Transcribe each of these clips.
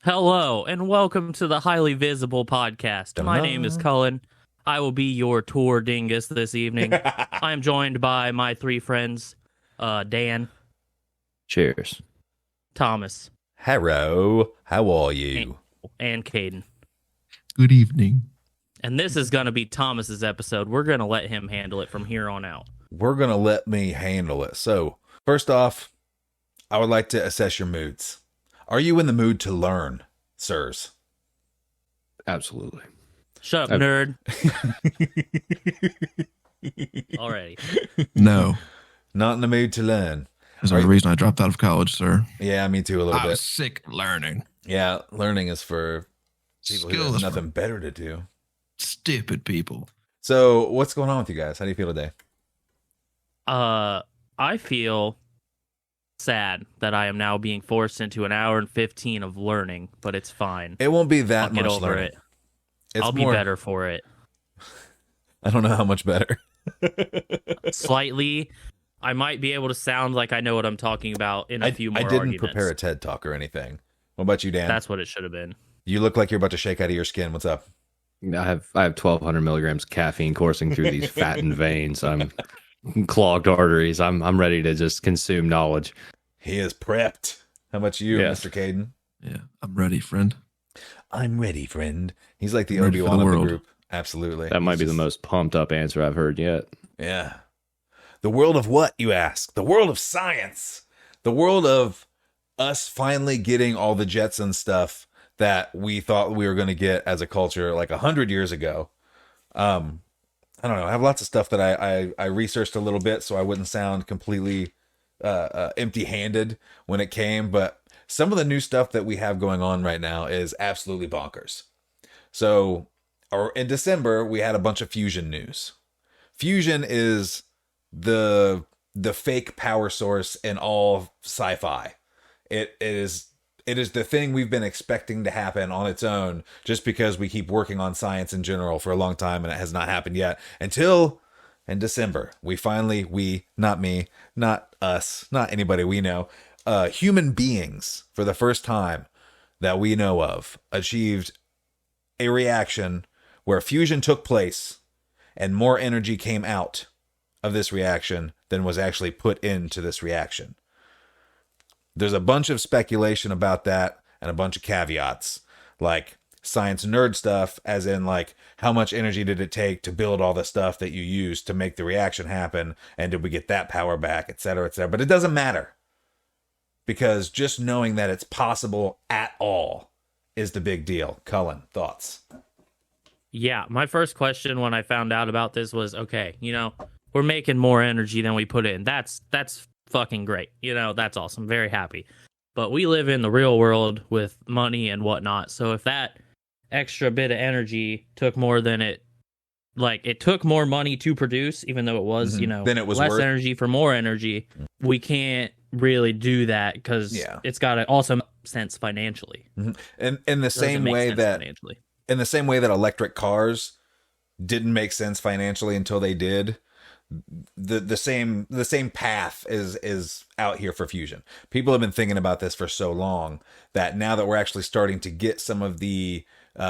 Hello, and welcome to the Highly Visible Podcast. My name is Cullen. I will be your tour dingus this evening. I am joined by my three friends, Dan, Cheers. Thomas, Hello, how are you? and Caden. Good evening. And this is going to be Thomas's episode. We're going to let him handle it from here on out. We're going to let me handle it. So, first off, I would like to assess your moods. Are you in the mood to learn, sirs? Absolutely. Shut up, nerd. Already. No. Not in the mood to learn. There's a reason I dropped out of college, sir. Yeah, me too, a little I bit. was sick of learning. Yeah, learning is for people who have nothing better to do. Stupid people. So, what's going on with you guys? How do you feel today? I feel sad that I am now being forced into an hour and 15 of learning, but it's fine. It won't be that I'll much get over learning. it. It's I'll be better for it. I don't know how much better. Slightly. I might be able to sound like I know what I'm talking about in a few more I didn't arguments. prepare a TED talk or anything. What about you, Dan? That's what it should have been. You look like you're about to shake out of your skin. What's up? I have 1,200 milligrams of caffeine coursing through these fattened veins. I'm clogged arteries. I'm ready to just consume knowledge. He is prepped. How about you, Yes. Mr. Caden? Yeah, I'm ready, friend. I'm ready, friend. He's like the Ready for the Obi-Wan of the world. group. Absolutely. That might be the most pumped up answer I've heard yet. Yeah. The world of what, you ask? The world of science. The world of us finally getting all the Jetson stuff that we thought we were going to get as a culture like 100 years ago. I don't know. I have lots of stuff that I researched a little bit so I wouldn't sound completely empty-handed when it came, but some of the new stuff that we have going on right now is absolutely bonkers. So, in December, we had a bunch of fusion news. Fusion is the fake power source in all sci-fi. It is the thing we've been expecting to happen on its own, just because we keep working on science in general for a long time, and it has not happened yet until in December. Not me, not us, not anybody we know, human beings, for the first time that we know of, achieved a reaction where fusion took place and more energy came out of this reaction than was actually put into this reaction. There's a bunch of speculation about that and a bunch of caveats, like science nerd stuff, as in like how much energy did it take to build all the stuff that you used to make the reaction happen, and did we get that power back, etc., etc. But it doesn't matter, because just knowing that it's possible at all is the big deal. Cullen, thoughts? Yeah, my first question when I found out about this was, okay, we're making more energy than we put in. That's fucking great. That's awesome. Very happy. But we live in the real world with money and whatnot. So if that extra bit of energy took more than it took more money to produce, even though it was, Then it was less worth energy for more energy, we can't really do that because it's got to also make sense financially. And in the same way that financially. In the same way that electric cars didn't make sense financially until they did, the same path is out here for fusion. People have been thinking about this for so long that now that we're actually starting to get some of the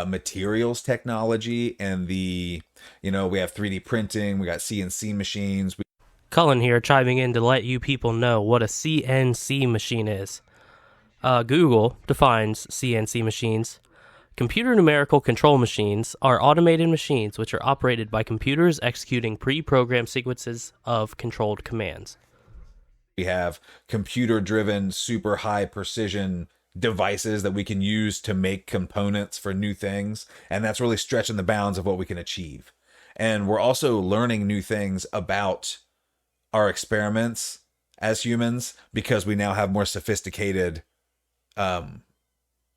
materials technology and we have 3D printing, we got CNC machines. Cullen here, chiming in to let you people know what a CNC machine is. Google defines CNC machines. Computer numerical control machines are automated machines which are operated by computers executing pre-programmed sequences of controlled commands. We have computer-driven, super high precision devices that we can use to make components for new things, and that's really stretching the bounds of what we can achieve. And we're also learning new things about our experiments as humans because we now have more sophisticated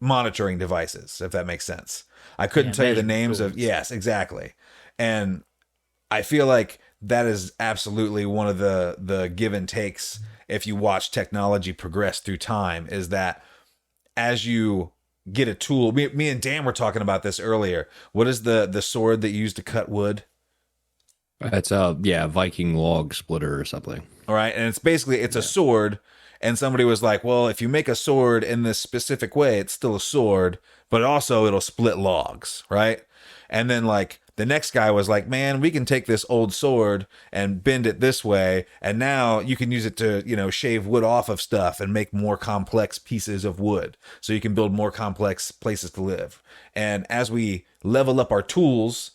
monitoring devices, if that makes sense. I couldn't tell you the names of... Yes, exactly. And I feel like that is absolutely one of the give and takes if you watch technology progress through time, is that as you get a tool... Me and Dan were talking about this earlier. What is the sword that you use to cut wood? That's Viking log splitter or something. All right. And it's a sword. And somebody was like, well, if you make a sword in this specific way, it's still a sword, but also it'll split logs. Right. And then like the next guy was like, man, we can take this old sword and bend it this way. And now you can use it to, shave wood off of stuff and make more complex pieces of wood. So you can build more complex places to live. And as we level up our tools,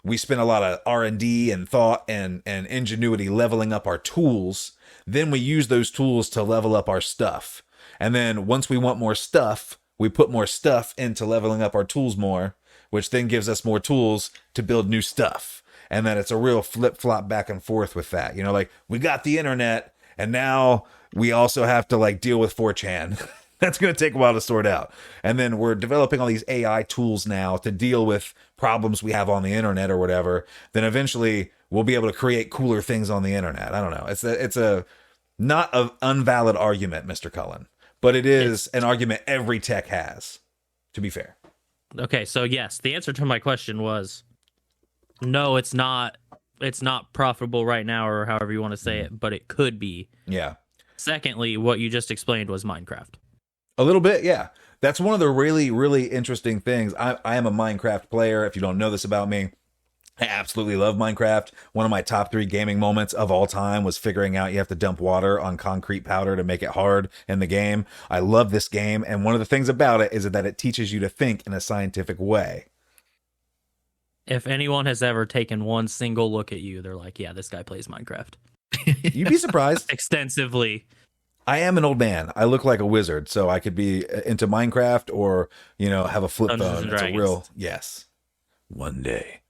we spend a lot of R&D and thought and ingenuity leveling up our tools. Then we use those tools to level up our stuff. And then once we want more stuff, we put more stuff into leveling up our tools more, which then gives us more tools to build new stuff. And then it's a real flip-flop back and forth with that. Like we got the internet and now we also have to like deal with 4chan. That's going to take a while to sort out. And then we're developing all these AI tools now to deal with problems we have on the internet or whatever. Then eventually we'll be able to create cooler things on the internet. I don't know. It's a not an unvalid argument, Mr. Cullen, but it is an argument every tech has, to be fair. Okay, so yes, the answer to my question was no, it's not profitable right now, or however you want to say it, but it could be. Yeah. Secondly, what you just explained was Minecraft. A little bit, yeah. That's one of the really, really interesting things. I am a Minecraft player. If you don't know this about me, I absolutely love Minecraft. One of my top 3 gaming moments of all time was figuring out you have to dump water on concrete powder to make it hard in the game. I love this game, and one of the things about it is that it teaches you to think in a scientific way. If anyone has ever taken one single look at you, they're like, yeah, this guy plays Minecraft. You'd be surprised. Extensively. I am an old man. I look like a wizard, so I could be into Minecraft or, have a flip Dungeons phone. and It's a Dragons. real, yes. One day.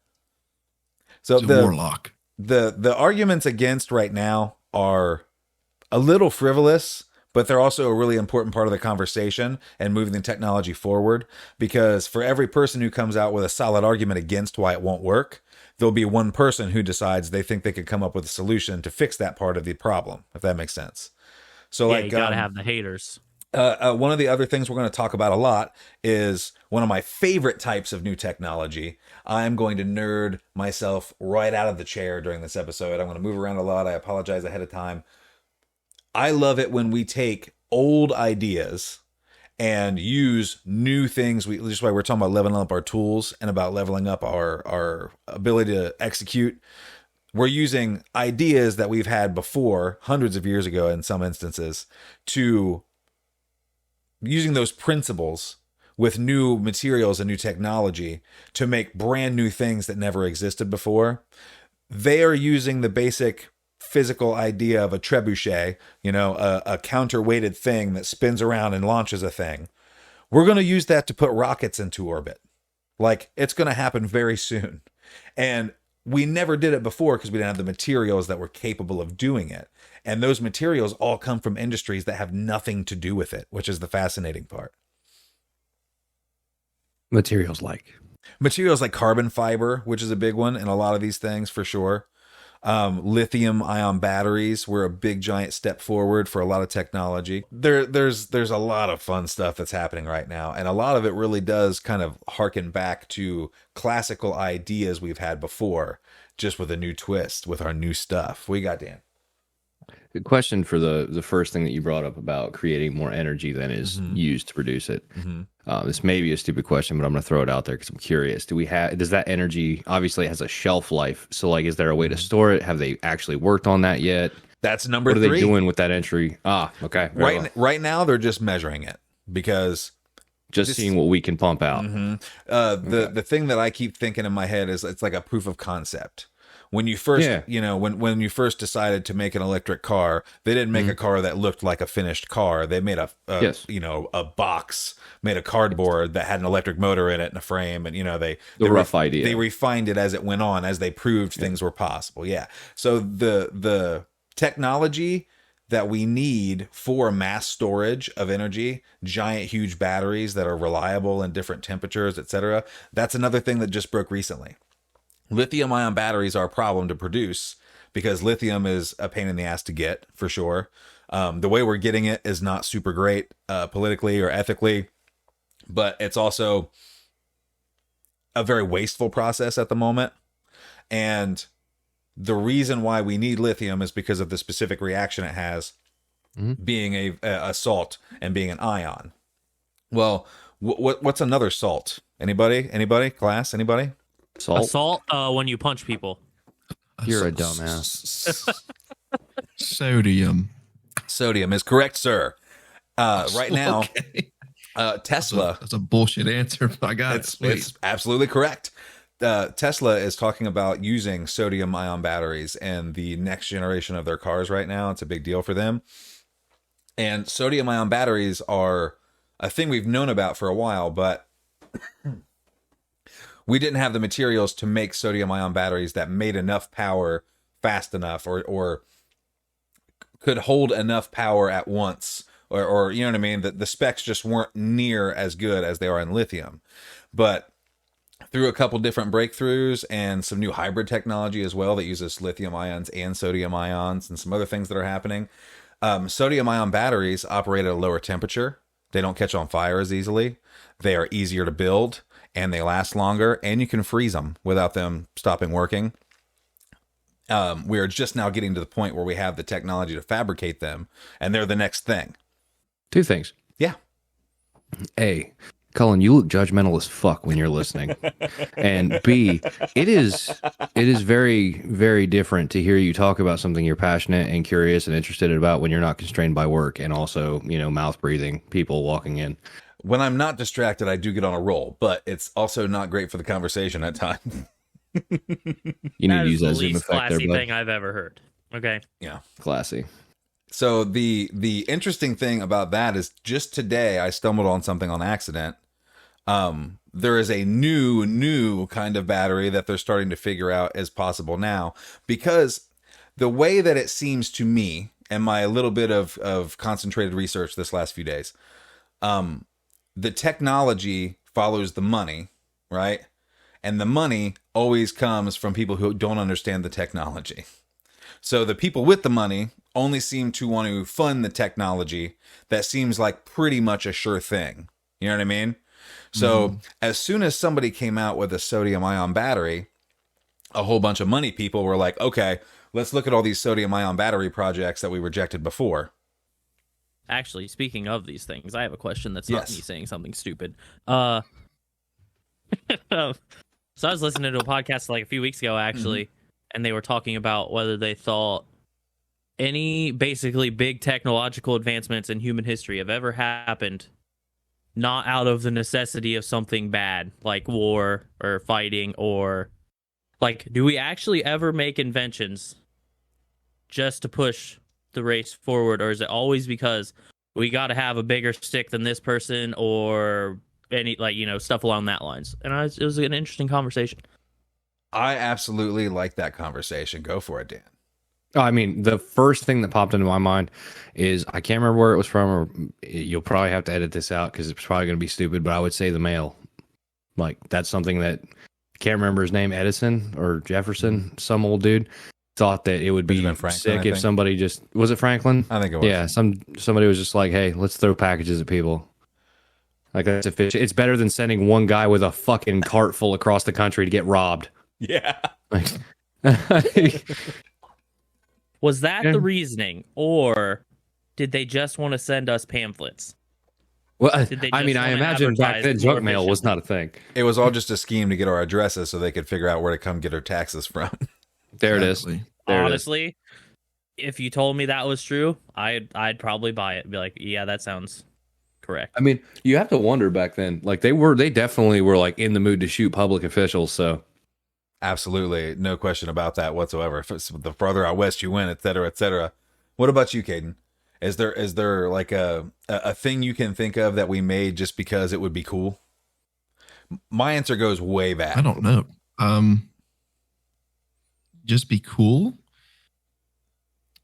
So It's a warlock. the arguments against right now are a little frivolous, but they're also a really important part of the conversation and moving the technology forward, because for every person who comes out with a solid argument against why it won't work, there'll be one person who decides they think they could come up with a solution to fix that part of the problem, if that makes sense. So Yeah, you gotta have the haters. one of the other things we're going to talk about a lot is one of my favorite types of new technology. I'm going to nerd myself right out of the chair during this episode. I'm going to move around a lot. I apologize ahead of time. I love it when we take old ideas and use new things. This is why we're talking about leveling up our tools and about leveling up our ability to execute. We're using ideas that we've had before, hundreds of years ago in some instances, to using those principles with new materials and new technology to make brand new things that never existed before. They are using the basic physical idea of a trebuchet, a counterweighted thing that spins around and launches a thing. We're going to use that to put rockets into orbit. Like, it's going to happen very soon. And we never did it before because we didn't have the materials that were capable of doing it. And those materials all come from industries that have nothing to do with it, which is the fascinating part. Materials like carbon fiber, which is a big one in a lot of these things for sure. Lithium ion batteries were a big giant step forward for a lot of technology. There's a lot of fun stuff that's happening right now. And a lot of it really does kind of harken back to classical ideas we've had before, just with a new twist with our new stuff. What you got, Dan? Good question for the first thing that you brought up about creating more energy than is used to produce it. This may be a stupid question, but I'm going to throw it out there because I'm curious. Does that energy, obviously it has a shelf life. So like, is there a way to store it? Have they actually worked on that yet? That's number What are 3. they doing with that entry? Okay. Right now, they're just measuring it because seeing what we can pump out. The thing that I keep thinking in my head is it's like a proof of concept. When you first, when you first decided to make an electric car, they didn't make a car that looked like a finished car. They made a box made of cardboard that had an electric motor in it and a frame, and the rough idea. They refined it as it went on, as they proved things were possible. Yeah. So the technology that we need for mass storage of energy, giant, huge batteries that are reliable in different temperatures, etc. That's another thing that just broke recently. Lithium-ion batteries are a problem to produce because lithium is a pain in the ass to get, for sure. The way we're getting it is not super great politically or ethically, but it's also a very wasteful process at the moment. And the reason why we need lithium is because of the specific reaction it has, being a salt and being an ion. Well, what's another salt? Anybody? Class? Anybody? Salt. Assault when you punch people. You're a dumbass. Sodium. Sodium is correct, sir. Right now, Okay. Tesla. That's a bullshit answer, but I got it. It's absolutely correct. Tesla is talking about using sodium ion batteries in the next generation of their cars right now. It's a big deal for them. And sodium ion batteries are a thing we've known about for a while, but we didn't have the materials to make sodium ion batteries that made enough power fast enough or could hold enough power at once. Or you know what I mean? The specs just weren't near as good as they are in lithium. But through a couple different breakthroughs and some new hybrid technology as well that uses lithium ions and sodium ions and some other things that are happening, sodium ion batteries operate at a lower temperature. They don't catch on fire as easily. They are easier to build and they last longer, and you can freeze them without them stopping working. We are just now getting to the point where we have the technology to fabricate them, and they're the next thing. Two things. Yeah. A, Cullen, you look judgmental as fuck when you're listening. And B, it is very, very different to hear you talk about something you're passionate and curious and interested about when you're not constrained by work and also, mouth breathing people walking in. When I'm not distracted, I do get on a roll, but it's also not great for the conversation at times. You need That to use is the that Zoom least effect there, classy bud. thing I've ever heard. Okay. Yeah. Classy. So the interesting thing about that is just today I stumbled on something on accident. There is a new kind of battery that they're starting to figure out is possible now, because the way that it seems to me and my little bit of concentrated research this last few days, the technology follows the money, right? And the money always comes from people who don't understand the technology. So the people with the money only seem to want to fund the technology that seems like pretty much a sure thing. You know what I mean? So as soon as somebody came out with a sodium ion battery, a whole bunch of money people were like, okay, let's look at all these sodium ion battery projects that we rejected before. Actually, speaking of these things, I have a question that's not Yes. me saying something stupid. So I was listening to a podcast like a few weeks ago, actually, and they were talking about whether they thought any basically big technological advancements in human history have ever happened not out of the necessity of something bad, like war or fighting, or like, do we actually ever make inventions just to push the race forward, or is it always because we got to have a bigger stick than this person, or any, like, stuff along that lines? And it was an interesting conversation. I absolutely like that conversation. Go for it, Dan. Oh, I mean, the first thing that popped into my mind is, I can't remember where it was from, or you'll probably have to edit this out because it's probably going to be stupid, but I would say the mail. Like, that's something that, I can't remember his name, Edison or Jefferson, some old dude, thought that it would be Benjamin Franklin, sick I if think. somebody just, was it Franklin? I think it was. Yeah, somebody was just like, hey, let's throw packages at people. Like, that's efficient. It's better than sending one guy with a fucking cart full across the country to get robbed. Yeah. Like, Was that Yeah. the reasoning, or did they just want to send us pamphlets? well, Did they I mean, just I wanna imagine back advertise then more junk mail was efficiently? not a thing. It was all just a scheme to get our addresses so they could figure out where to come get our taxes from. There it is. Exactly. There it is. Honestly, if you told me that was true, I'd probably buy it. Be like, yeah, that sounds correct. I mean, you have to wonder back then. Like, they definitely were like in the mood to shoot public officials. So Absolutely. No question about that whatsoever. If it's the further out west you went, et cetera, et cetera. What about you, Caden? Is there like a thing you can think of that we made just because it would be cool? My answer goes way back. I don't know. Just be cool,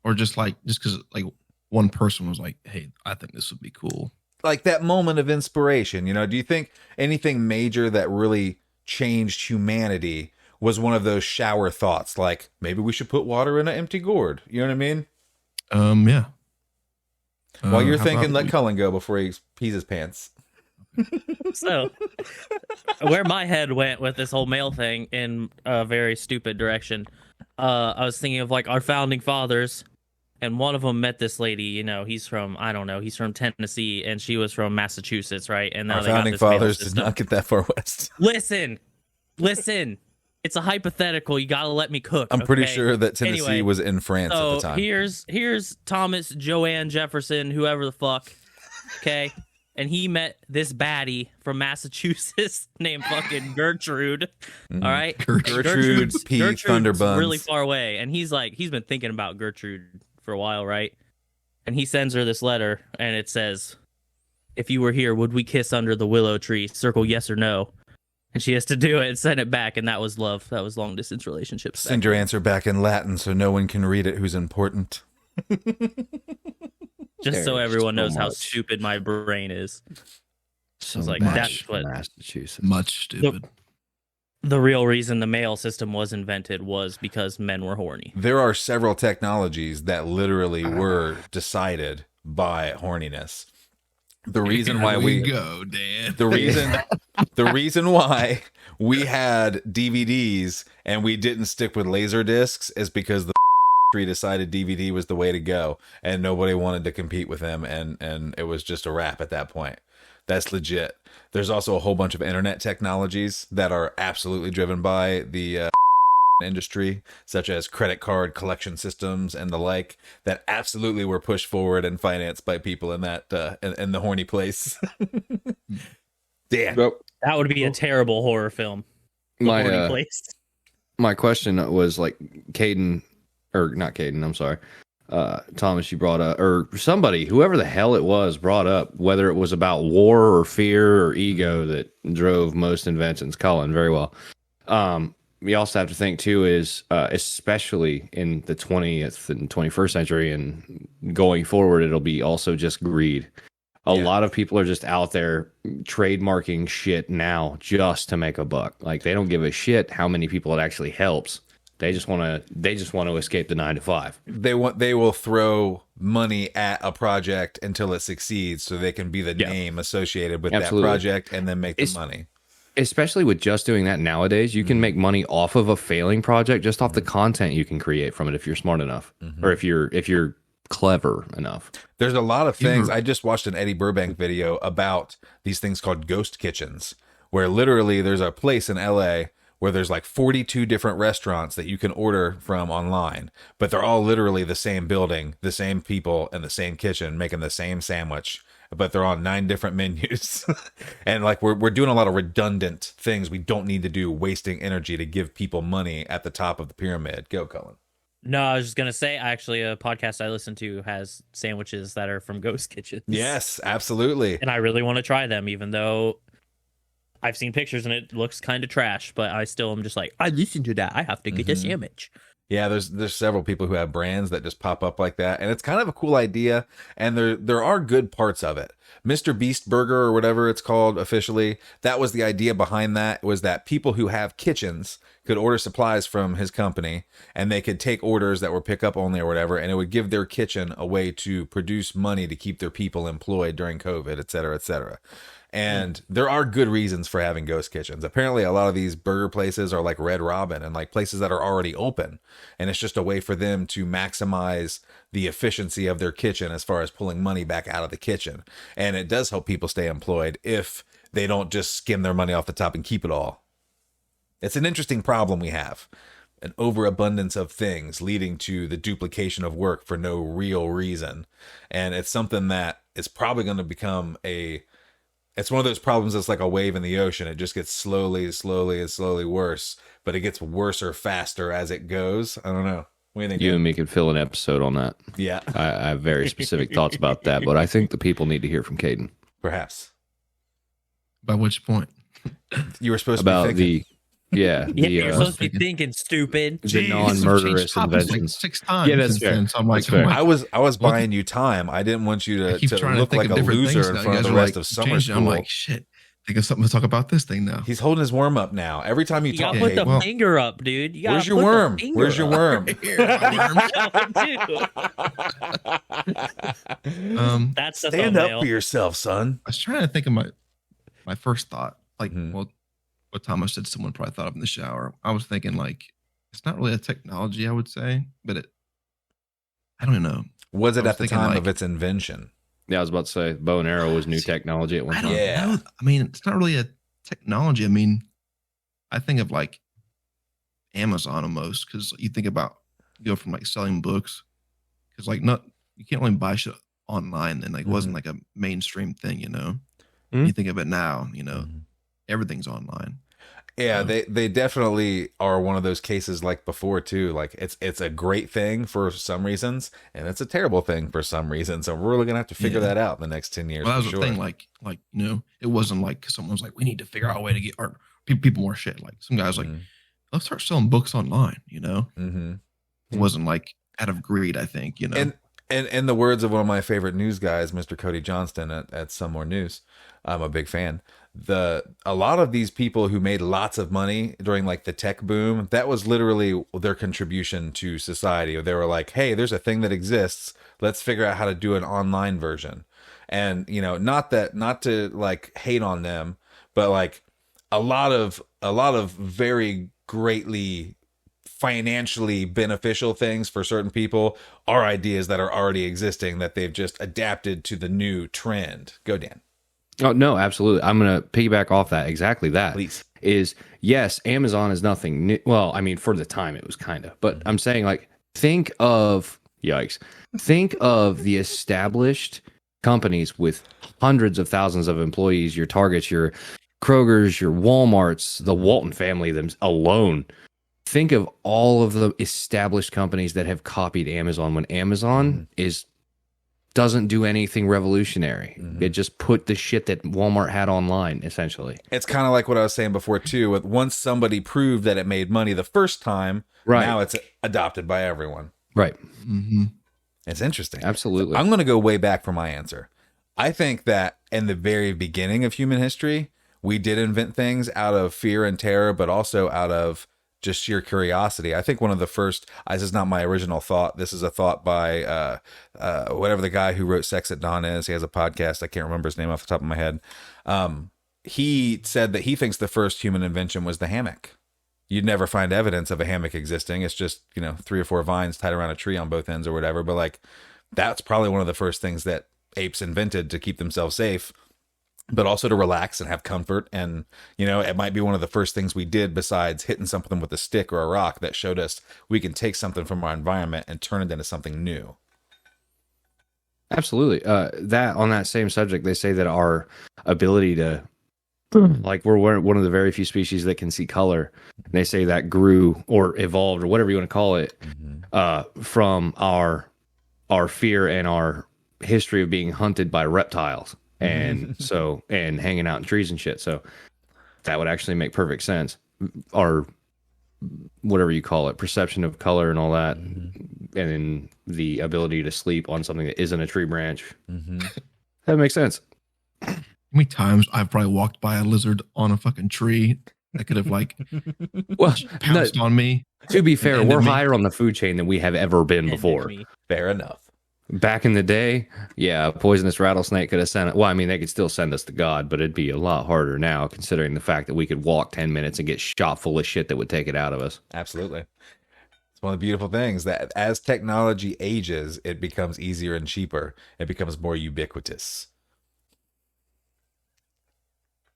or just because like one person was like, "Hey, I think this would be cool." Like that moment of inspiration, do you think anything major that really changed humanity was one of those shower thoughts, like maybe we should put water in an empty gourd? You know what I mean? Yeah. While you're How thinking, about let we- Cullen go before he pees his pants. So, where my head went with this whole mail thing in a very stupid direction. I was thinking of like our founding fathers, and one of them met this lady. You know, he's from I don't know, he's from Tennessee, and she was from Massachusetts, right? And now Our they got founding this mail fathers did system. not get that far west. Listen. It's a hypothetical. You gotta let me cook. I'm pretty okay? sure that Tennessee Anyway, was in France at the So time. here's Thomas Joanne Jefferson, whoever the fuck. Okay. And he met this baddie from Massachusetts named fucking Gertrude. Mhm. All right. Gertrude P. Thunderbuns. really far away. And he's been thinking about Gertrude for a while, right? And he sends her this letter and it says, "If you were here, would we kiss under the willow tree? Circle yes or no." And she has to do it and send it back, and that was love. That was long distance relationships. Send your answer back in Latin so no one can read it who's important. Just so There's everyone so knows how much. stupid my brain is. So It's like, much that's what- Massachusetts. Much stupid. The real reason the mail system was invented was because men were horny. There are several technologies that literally were decided by horniness. The reason why Here we go, Dan. the reason why we had DVDs and we didn't stick with laser discs is because the tree decided DVD was the way to go and nobody wanted to compete with them, and it was just a wrap at that point. That's legit. There's also a whole bunch of internet technologies that are absolutely driven by the industry, such as credit card collection systems and the like, that absolutely were pushed forward and financed by people in that in the horny place. Damn. Well, That would be a terrible horror film. The my horny place. my question was like Caden, or not Caden, I'm sorry. Thomas, you brought up, or somebody, whoever the hell it was, brought up whether it was about war or fear or ego that drove most inventions. Colin, very well. We also have to think too is especially in the 20th and 21st century and going forward, it'll be also just greed. A lot of people are just out there trademarking shit now just to make a buck. Like they don't give a shit how many people it actually helps. They just want to escape the 9 to 5. They will throw money at a project until it succeeds so they can be the name associated with Absolutely. that project and then make the money. Especially with just doing that nowadays, you can make money off of a failing project just off the content you can create from it if you're smart enough or if you're clever enough. There's a lot of things. I just watched an Eddie Burbank video about these things called ghost kitchens, where literally there's a place in LA where there's like 42 different restaurants that you can order from online, but they're all literally the same building, the same people, and the same kitchen making the same sandwich, but they're on 9 different menus. And like we're doing a lot of redundant things we don't need to do, wasting energy to give people money at the top of the pyramid. Go, Colin. No, I was just gonna say actually a podcast I listen to has sandwiches that are from ghost kitchens. Yes, absolutely. And I really want to try them, even though I've seen pictures and it looks kind of trash, but I still am just like, I listen to that. I have to get a sandwich. Yeah, there's several people who have brands that just pop up like that, and it's kind of a cool idea, and there are good parts of it. Mr. Beast Burger or whatever it's called officially, that was the idea behind that, was that people who have kitchens could order supplies from his company, and they could take orders that were pickup only or whatever, and it would give their kitchen a way to produce money to keep their people employed during COVID, et cetera, et cetera. And there are good reasons for having ghost kitchens. Apparently, a lot of these burger places are like Red Robin and like places that are already open. And it's just a way for them to maximize the efficiency of their kitchen as far as pulling money back out of the kitchen. And it does help people stay employed if they don't just skim their money off the top and keep it all. It's an interesting problem we have. An overabundance of things leading to the duplication of work for no real reason. And it's something that is probably going to become it's one of those problems that's like a wave in the ocean. It just gets slowly worse, but it gets worse or faster as it goes. I don't know. What do you think? You and me could fill an episode on that. Yeah, I have very specific thoughts about that, but I think the people need to hear from Caden perhaps. By which point? You were supposed about to be thinking. Yeah, you're supposed to be thinking. thinking, stupid. the non-murderous Changed topics like inventions. 6 times. Yeah, that's since fair. then, so I'm like, That's fair. I was buying you time. I didn't want you I to, keep to trying to look think like of a different loser things in now. front You of the guys are rest like, of summer changing it. school. I'm like, shit. Think of something to talk about this thing now. He's holding his worm up now. Every time you You talk, gotta put the well, finger up, dude. You gotta where's your put the worm? finger Where's your up. worm? That's the Stand up thumbnail. for yourself, son. I was trying to think of my first thought. Like, Mhm. well, what Thomas said someone probably thought of in the shower. I was thinking like it's not really a technology, I would say, but I don't know. Was I it was at the thinking, time like, of its invention? Yeah, I was about to say bow and arrow was new technology at one I time. don't Yeah. know. I mean, it's not really a technology. I mean, I think of like Amazon almost, because you think about go from like selling books, because like not you can't really buy shit online, and like it wasn't like a mainstream thing, you know. Mhm. You think of it now, you know, Mhm. everything's online. Yeah, So, they definitely are one of those cases like before too. Like it's a great thing for some reasons, and it's a terrible thing for some reasons. So we're really gonna have to figure Yeah. that out in the next 10 years. well, that for was sure. the thing. Like you know, it wasn't like someone was like, we need to figure out a way to get our people more shit. Like some guys like, let's start selling books online. You know, Mm-hmm. it wasn't like out of greed. I think you know. And in the words of one of my favorite news guys, Mr. Cody Johnston at Some More News, I'm a big fan. A lot of these people who made lots of money during like the tech boom, that was literally their contribution to society. They were like, hey, there's a thing that exists. Let's figure out how to do an online version. And you know, not to like hate on them, but like a lot of very greatly financially beneficial things for certain people are ideas that are already existing that they've just adapted to the new trend. Go, Dan. Oh no, absolutely. I'm gonna piggyback off that. Exactly that. Please. Is yes, Amazon is nothing new. Well, I mean, for the time it was kind of, but I'm saying like think of think of the established companies with hundreds of thousands of employees, your Targets, your Kroger's, your Walmarts, the Walton family them alone. Think of all of the established companies that have copied Amazon when Amazon doesn't do anything revolutionary. It just put the shit that Walmart had online, essentially. It's kind of like what I was saying before too. With once somebody proved that it made money the first time, Right. now it's adopted by everyone. Right. Mm-hmm. It's interesting. Absolutely. I'm going to go way back for my answer. I think that in the very beginning of human history, we did invent things out of fear and terror, but also out of just sheer curiosity. I think one of the first, this is not my original thought. This is a thought by whatever the guy who wrote Sex at Dawn is. He has a podcast. I can't remember his name off the top of my head. He said that he thinks the first human invention was the hammock. You'd never find evidence of a hammock existing. It's just, 3 or 4 vines tied around a tree on both ends or whatever. But like, that's probably one of the first things that apes invented to keep themselves safe, but also to relax and have comfort. And, it might be one of the first things we did besides hitting something with a stick or a rock that showed us we can take something from our environment and turn it into something new. Absolutely. That on that same subject, they say that our ability to, like, we're one of the very few species that can see color. And they say that grew or evolved or whatever you want to call it, from our fear and our history of being hunted by reptiles. And so, and hanging out in trees and shit. So that would actually make perfect sense. Our, whatever you call it, perception of color and all that, and then the ability to sleep on something that isn't a tree branch. That makes sense. How many times I've probably walked by a lizard on a fucking tree that could have like Well, pounced on me. to be fair, And we're me. higher on the food chain than we have ever been before. Fair enough. Back in the day, yeah, a poisonous rattlesnake could have sent it. Well, I mean, they could still send us to God, but it'd be a lot harder now, considering the fact that we could walk 10 minutes and get shot full of shit that would take it out of us. Absolutely. It's one of the beautiful things that as technology ages, it becomes easier and cheaper. It becomes more ubiquitous.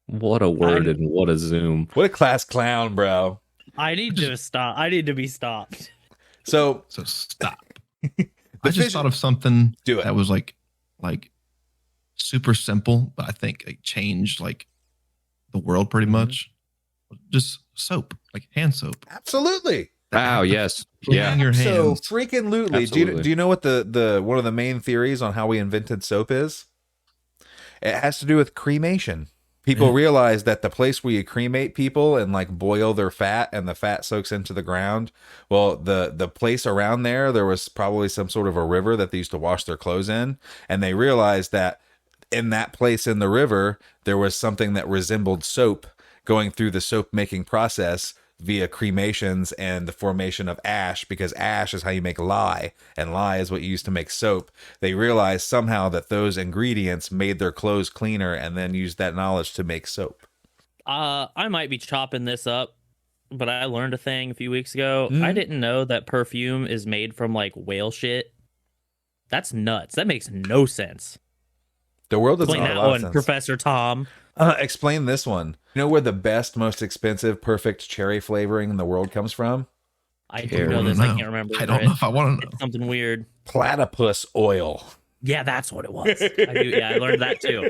What a word and what a zoom. What a class clown, bro. I need to stop. I need to be stopped. So So stop. I just vision- thought of something Do it. that was like super simple, but I think it changed like the world pretty much. Just soap, like hand soap. absolutely. Wow, yes. Clean Yeah. your So hands. freaking lootly. Absolutely. Do you know what the one of the main theories on how we invented soap is? It has to do with cremation. People realize that the place where you cremate people and like boil their fat and the fat soaks into the ground. Well, the place around there was probably some sort of a river that they used to wash their clothes in. And they realized that in that place in the river, there was something that resembled soap going through the soap making process via cremations and the formation of ash, because ash is how you make lye, and lye is what you use to make soap. They realized somehow that those ingredients made their clothes cleaner and then used that knowledge to make soap. I might be chopping this up but I learned a thing a few weeks ago. Mm. I didn't know that perfume is made from like whale shit. That's nuts. That makes no sense. The world doesn't Explain make a that lot of one, sense. Professor Tom. Explain this one. You know where the best, most expensive, perfect cherry flavoring in the world comes from? I do know this. I can't remember. I don't know if I want to know. It's something weird. Platypus oil. Yeah, that's what it was. I do. Yeah, I learned that too.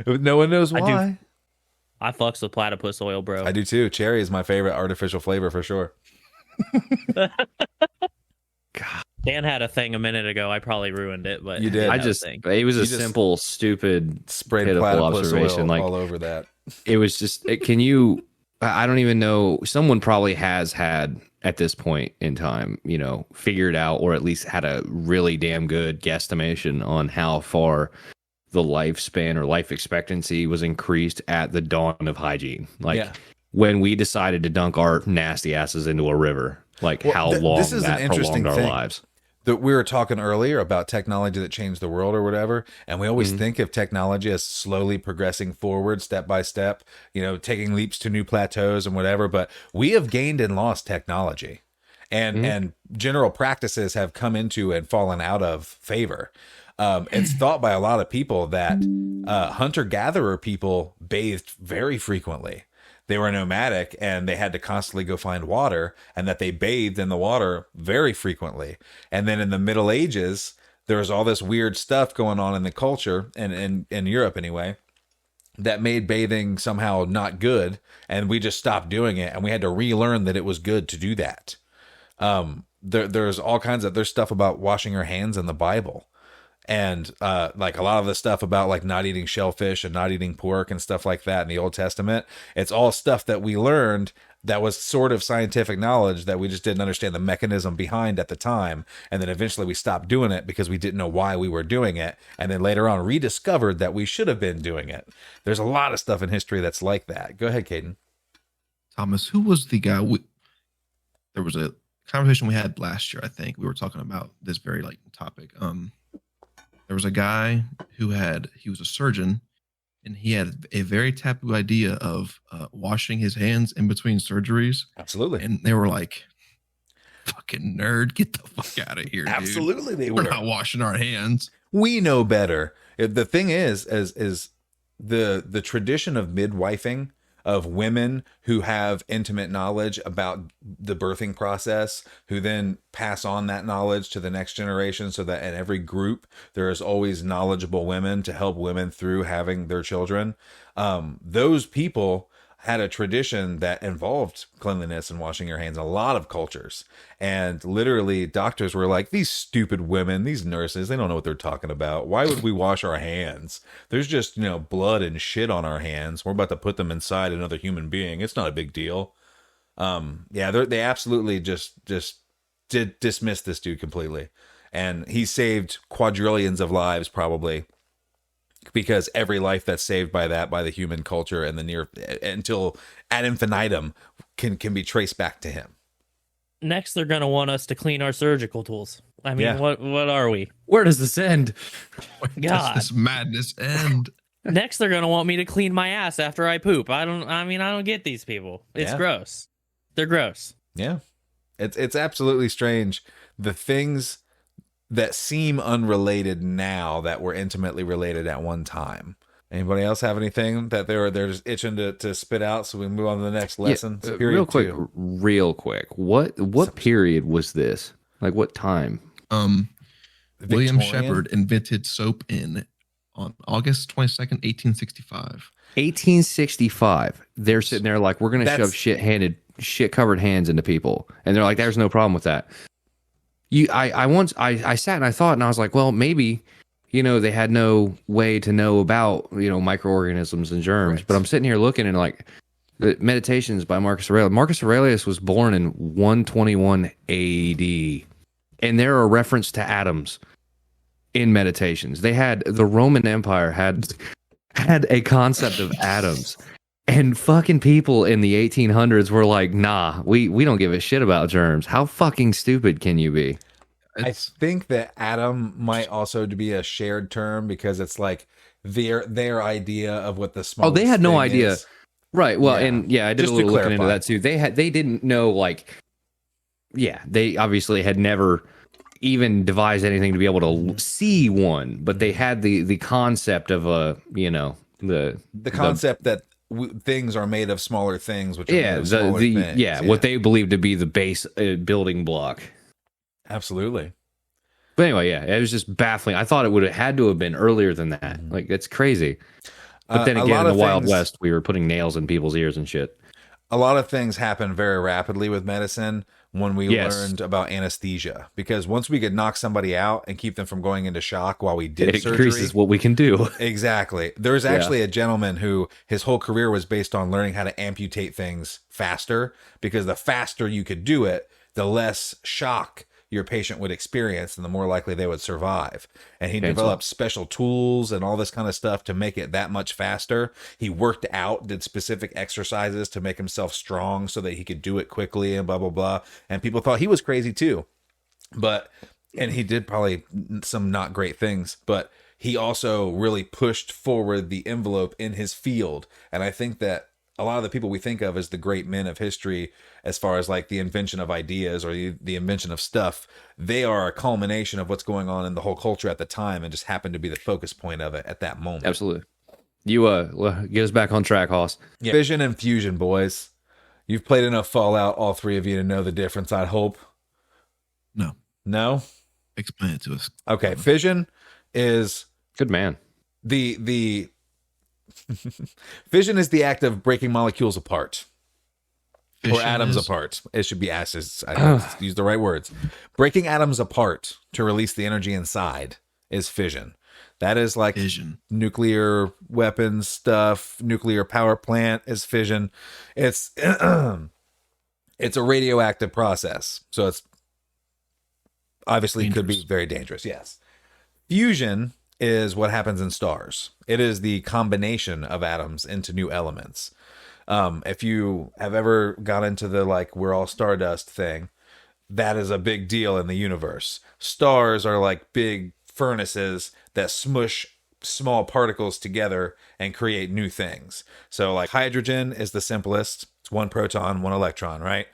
No one knows I do. why. I fucks with platypus oil, bro. I do too. Cherry is my favorite artificial flavor for sure. Dan had a thing a minute ago. I probably ruined it, but You did. I just it was a just simple, stupid, Sprayed pitiful platypus observation. oil Like all over that. it was just. Can you? I don't even know. Someone probably has had at this point in time, you know, figured out or at least had a really damn good guesstimation on how far the lifespan or life expectancy was increased at the dawn of hygiene. Like Yeah. when we decided to dunk our nasty asses into a river. Like Well, how long this is that an interesting prolonged our thing. lives. That we were talking earlier about technology that changed the world or whatever, and we always think of technology as slowly progressing forward step by step, you know, taking leaps to new plateaus and whatever, but we have gained and lost technology, and general practices have come into and fallen out of favor. It's thought by a lot of people that hunter-gatherer people bathed very frequently. They were nomadic and they had to constantly go find water, and that they bathed in the water very frequently. And then in the Middle Ages, there was all this weird stuff going on in the culture, and in Europe anyway, that made bathing somehow not good. And we just stopped doing it, and we had to relearn that it was good to do that. There's all kinds of, there's stuff about washing your hands in the Bible. And like a lot of the stuff about like not eating shellfish and not eating pork and stuff like that in the Old Testament, it's all stuff that we learned that was sort of scientific knowledge that we just didn't understand the mechanism behind at the time. And then eventually we stopped doing it because we didn't know why we were doing it. And then later on rediscovered that we should have been doing it. There's a lot of stuff in history that's like that. Go ahead, Caden. Thomas, who was the guy? There was a conversation we had last year. I think we were talking about this very like topic. There was a guy who he was a surgeon, and he had a very taboo idea of washing his hands in between surgeries. Absolutely. And they were like, fucking nerd, get the fuck out of here, dude. Absolutely they We're were. not washing our hands. We know better. The thing is the tradition of midwifing, of women who have intimate knowledge about the birthing process, who then pass on that knowledge to the next generation, so that in every group there is always knowledgeable women to help women through having their children. Those people had a tradition that involved cleanliness and washing your hands in a lot of cultures. And literally doctors were like, these stupid women, these nurses, they don't know what they're talking about. Why would we wash our hands? There's just, you know, blood and shit on our hands. We're about to put them inside another human being. It's not a big deal. Yeah, they absolutely just did dismiss this dude completely. And he saved quadrillions of lives probably, because every life that's saved by the human culture and the near until ad infinitum can be traced back to him. Next, they're gonna want us to clean our surgical tools. I mean, Yeah. what are we? Where does this end? Where does this madness end? Next, they're gonna want me to clean my ass after I poop. I don't get these people. It's Yeah. gross. They're gross. Yeah. It's absolutely strange. The things that seem unrelated now that were intimately related at one time. Anybody else have anything that they're just itching to spit out so we can move on to the next lesson? It's period real quick, 2. real quick. What period was this? Like what time? William Victorian? Shepard invented soap on August 22nd, 1865. 1865. They're sitting there like, we're going to shove shit covered hands into people. And they're like, there's no problem with that. I sat and I thought, and I was like, well, maybe, you know, they had no way to know about, you know, microorganisms and germs. Right. But I'm sitting here looking and like, the Meditations by Marcus Aurelius. Marcus Aurelius was born in 121 AD. And there are reference to atoms in Meditations. They had, the Roman Empire had a concept of atoms. And fucking people in the 1800s were like, nah, we don't give a shit about germs. How fucking stupid can you be? I think that atom might also be a shared term because it's like their idea of what the smallest they had no thing idea. is. Right. Well, Yeah. and I did Just a to little looking into clarify. that too. They didn't know, like, they obviously had never even devised anything to be able to see one, but they had the concept of the concept that things are made of smaller things, which are made of smaller things. what they believed to be the base building block. Absolutely. But anyway, it was just baffling. I thought it would have had to have been earlier than that. Like, that's crazy. But then A again, lot in the of Wild things- West, we were putting nails in people's ears and shit. A lot of things happen very rapidly with medicine when we Yes. learned about anesthesia, because once we could knock somebody out and keep them from going into shock while we did It surgery, increases what we can do. Exactly. There's actually a gentleman who his whole career was based on learning how to amputate things faster, because the faster you could do it, the less shock your patient would experience and the more likely they would survive. And he developed special tools and all this kind of stuff to make it that much faster. He worked out, did specific exercises to make himself strong so that he could do it quickly and blah, blah, blah. And people thought he was crazy too. And he did probably some not great things, but he also really pushed forward the envelope in his field. And I think that a lot of the people we think of as the great men of history, as far as like the invention of ideas or the invention of stuff, they are a culmination of what's going on in the whole culture at the time and just happen to be the focus point of it at that moment. Absolutely. You get us back on track, Hoss. Yeah. Fission and fusion, boys. You've played enough Fallout, all three of you, to know the difference, I'd hope. No. No? Explain it to us. Okay. Fission is Good man. the fission is the act of breaking molecules apart. Or atoms apart. It should be acids. I don't use the right words. Breaking atoms apart to release the energy inside is fission. That is like Fission. Nuclear weapons stuff. Nuclear power plant is fission. It's it's a radioactive process, so it's obviously could be very dangerous. Yes. Fusion is what happens in stars. It is the combination of atoms into new elements. If you have ever got into the like we're all stardust thing, that is a big deal in the universe. Stars are like big furnaces that smush small particles together and create new things. So like hydrogen is the simplest. It's one proton, one electron, right?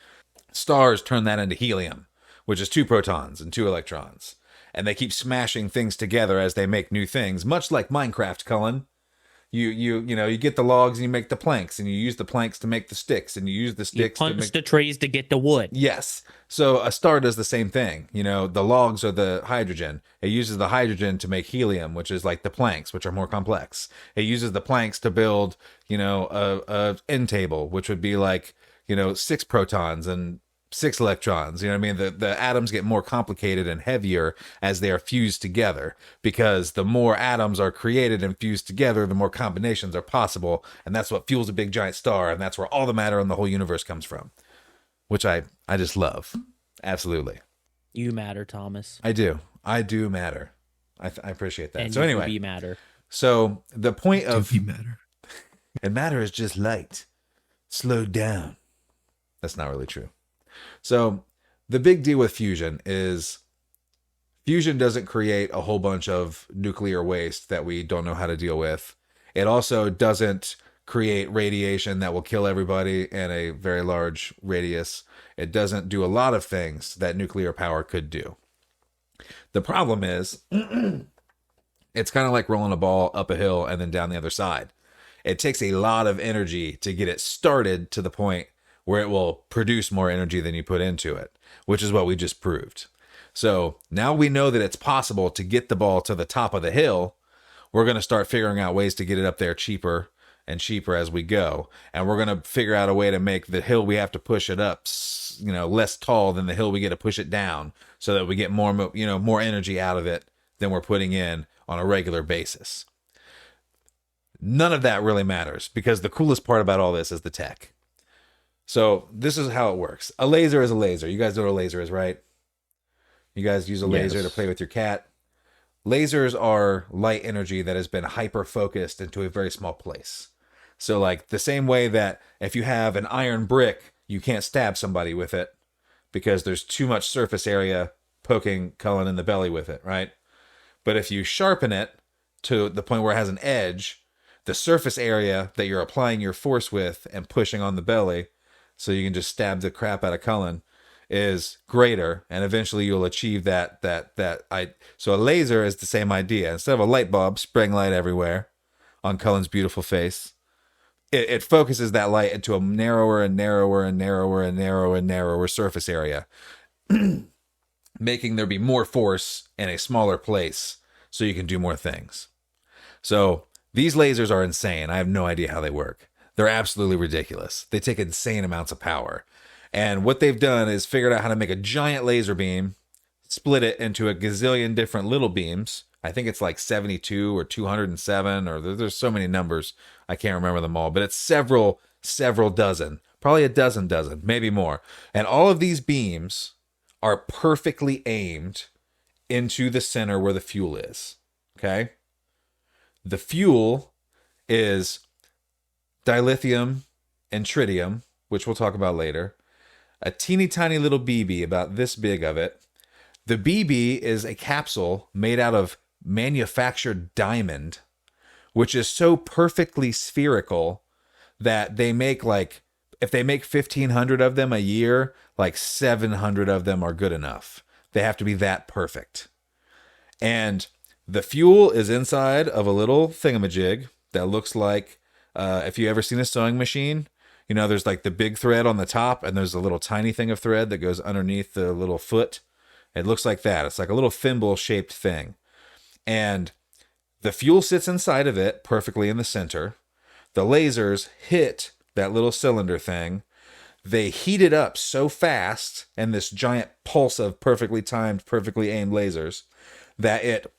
Stars turn that into helium, which is two protons and two electrons. And they keep smashing things together as they make new things, much like Minecraft, Cullen. You get the logs and you make the planks, and you use the planks to make the sticks, and you use the sticks You punch the trees to get the wood. Yes. So a star does the same thing. The logs are the hydrogen. It uses the hydrogen to make helium, which is like the planks, which are more complex. It uses the planks to build, a end table, which would be like, 6 protons and 6 electrons. You know what I mean? The atoms get more complicated and heavier as they are fused together, because the more atoms are created and fused together, the more combinations are possible. And that's what fuels a big giant star. And that's where all the matter in the whole universe comes from, which I just love. Absolutely. You matter, Thomas. I do matter. I appreciate that. And So you anyway, be matter. so the point of Do matter. and matter is just light, slowed down. That's not really true. So the big deal with fusion is fusion doesn't create a whole bunch of nuclear waste that we don't know how to deal with. It also doesn't create radiation that will kill everybody in a very large radius. It doesn't do a lot of things that nuclear power could do. The problem is it's kind of like rolling a ball up a hill and then down the other side. It takes a lot of energy to get it started to the point where it will produce more energy than you put into it, which is what we just proved. So now we know that it's possible to get the ball to the top of the hill. We're going to start figuring out ways to get it up there cheaper and cheaper as we go. And we're going to figure out a way to make the hill we have to push it up, less tall than the hill we get to push it down, so that we get more energy out of it than we're putting in on a regular basis. None of that really matters, because the coolest part about all this is the tech. So this is how it works. A laser is a laser. You guys know what a laser is, right? You guys use a laser to play with your cat. Lasers are light energy that has been hyper-focused into a very small place. So like the same way that if you have an iron brick, you can't stab somebody with it because there's too much surface area poking Cullen in the belly with it, right? But if you sharpen it to the point where it has an edge, the surface area that you're applying your force with and pushing on the belly, so you can just stab the crap out of Cullen, is greater, and eventually you'll achieve that. So a laser is the same idea. Instead of a light bulb spraying light everywhere on Cullen's beautiful face, it focuses that light into a narrower and narrower and narrower and narrower and narrower surface area, making there be more force in a smaller place so you can do more things. So these lasers are insane. I have no idea how they work. They're absolutely ridiculous. They take insane amounts of power. And what they've done is figured out how to make a giant laser beam, split it into a gazillion different little beams. I think it's like 72 or 207, or there's so many numbers. I can't remember them all, but it's several dozen, probably a dozen, maybe more. And all of these beams are perfectly aimed into the center where the fuel is. Okay? The fuel is dilithium and tritium, which we'll talk about later. A teeny tiny little BB, about this big of it. The BB is a capsule made out of manufactured diamond, which is so perfectly spherical that they make, like, if they make 1,500 of them a year, like 700 of them are good enough. They have to be that perfect. And the fuel is inside of a little thingamajig that looks like, if you ever seen a sewing machine, you know, there's like the big thread on the top and there's a little tiny thing of thread that goes underneath the little foot. It looks like that. It's like a little thimble shaped thing. And the fuel sits inside of it perfectly in the center. The lasers hit that little cylinder thing. They heat it up so fast, and this giant pulse of perfectly timed, perfectly aimed lasers, that it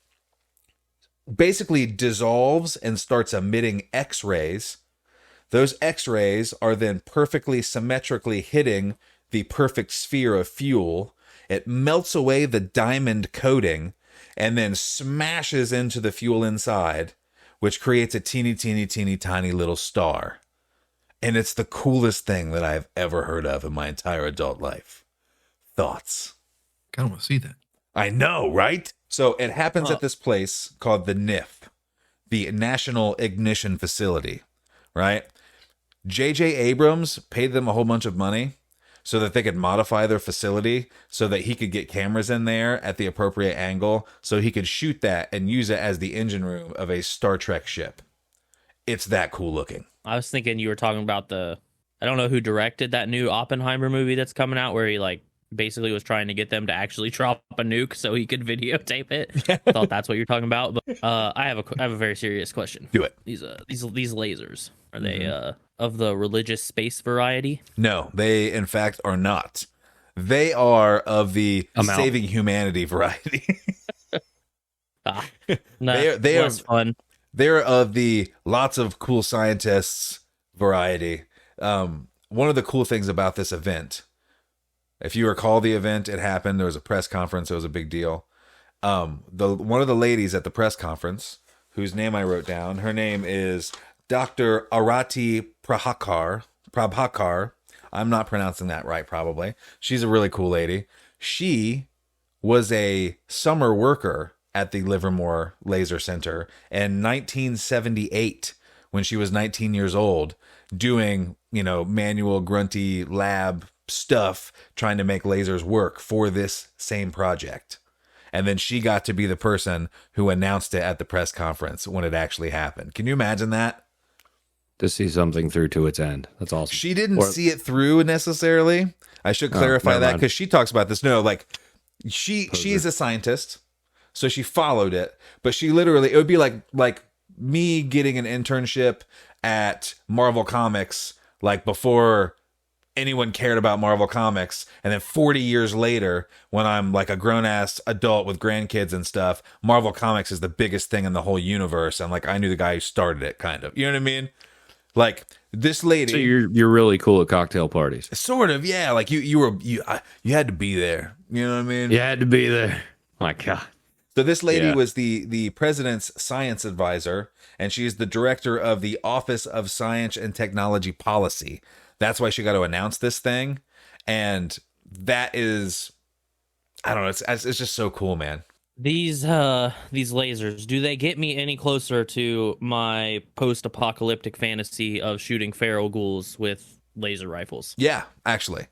basically dissolves and starts emitting X-rays. Those X-rays are then perfectly symmetrically hitting the perfect sphere of fuel. It melts away the diamond coating and then smashes into the fuel inside, which creates a teeny, teeny, teeny, tiny little star. And it's the coolest thing that I've ever heard of in my entire adult life. Thoughts? Kind of want to see that. I know, right? So it happens at this place called the NIF, the National Ignition Facility, right? J.J. Abrams paid them a whole bunch of money so that they could modify their facility so that he could get cameras in there at the appropriate angle so he could shoot that and use it as the engine room of a Star Trek ship. It's that cool looking. I was thinking you were talking about I don't know who directed that new Oppenheimer movie that's coming out where he like basically was trying to get them to actually drop a nuke so he could videotape it. I thought that's what you're talking about. But I have a very serious question. Do it. These lasers, are they of the religious space variety? No, they in fact are not. They are of the saving humanity variety. They are fun. They're of the lots of cool scientists variety. One of the cool things about this event, if you recall the event, it happened. There was a press conference. It was a big deal. One of the ladies at the press conference, whose name I wrote down, her name is Dr. Arati Prabhakar. I'm not pronouncing that right, probably. She's a really cool lady. She was a summer worker at the Livermore Laser Center in 1978 when she was 19 years old, doing, manual grunty lab stuff, trying to make lasers work for this same project. And then she got to be the person who announced it at the press conference when it actually happened. Can you imagine that? To see something through to its end. That's awesome. She didn't see it through necessarily. I should clarify that because she talks about this. No, like she's a scientist, so she followed it. But she literally, it would be like me getting an internship at Marvel Comics, like before anyone cared about Marvel Comics, and then 40 years later, when I'm like a grown-ass adult with grandkids and stuff, Marvel Comics is the biggest thing in the whole universe, and like I knew the guy who started it, kind of. You know what I mean? Like this lady. So you're really cool at cocktail parties. Sort of, yeah. Like you had to be there. You know what I mean? You had to be there. My God. So this lady was the president's science advisor, and she's the director of the Office of Science and Technology Policy. That's why she got to announce this thing. And that is, I don't know, it's just so cool, man. These lasers, do they get me any closer to my post-apocalyptic fantasy of shooting feral ghouls with laser rifles? Yeah, actually.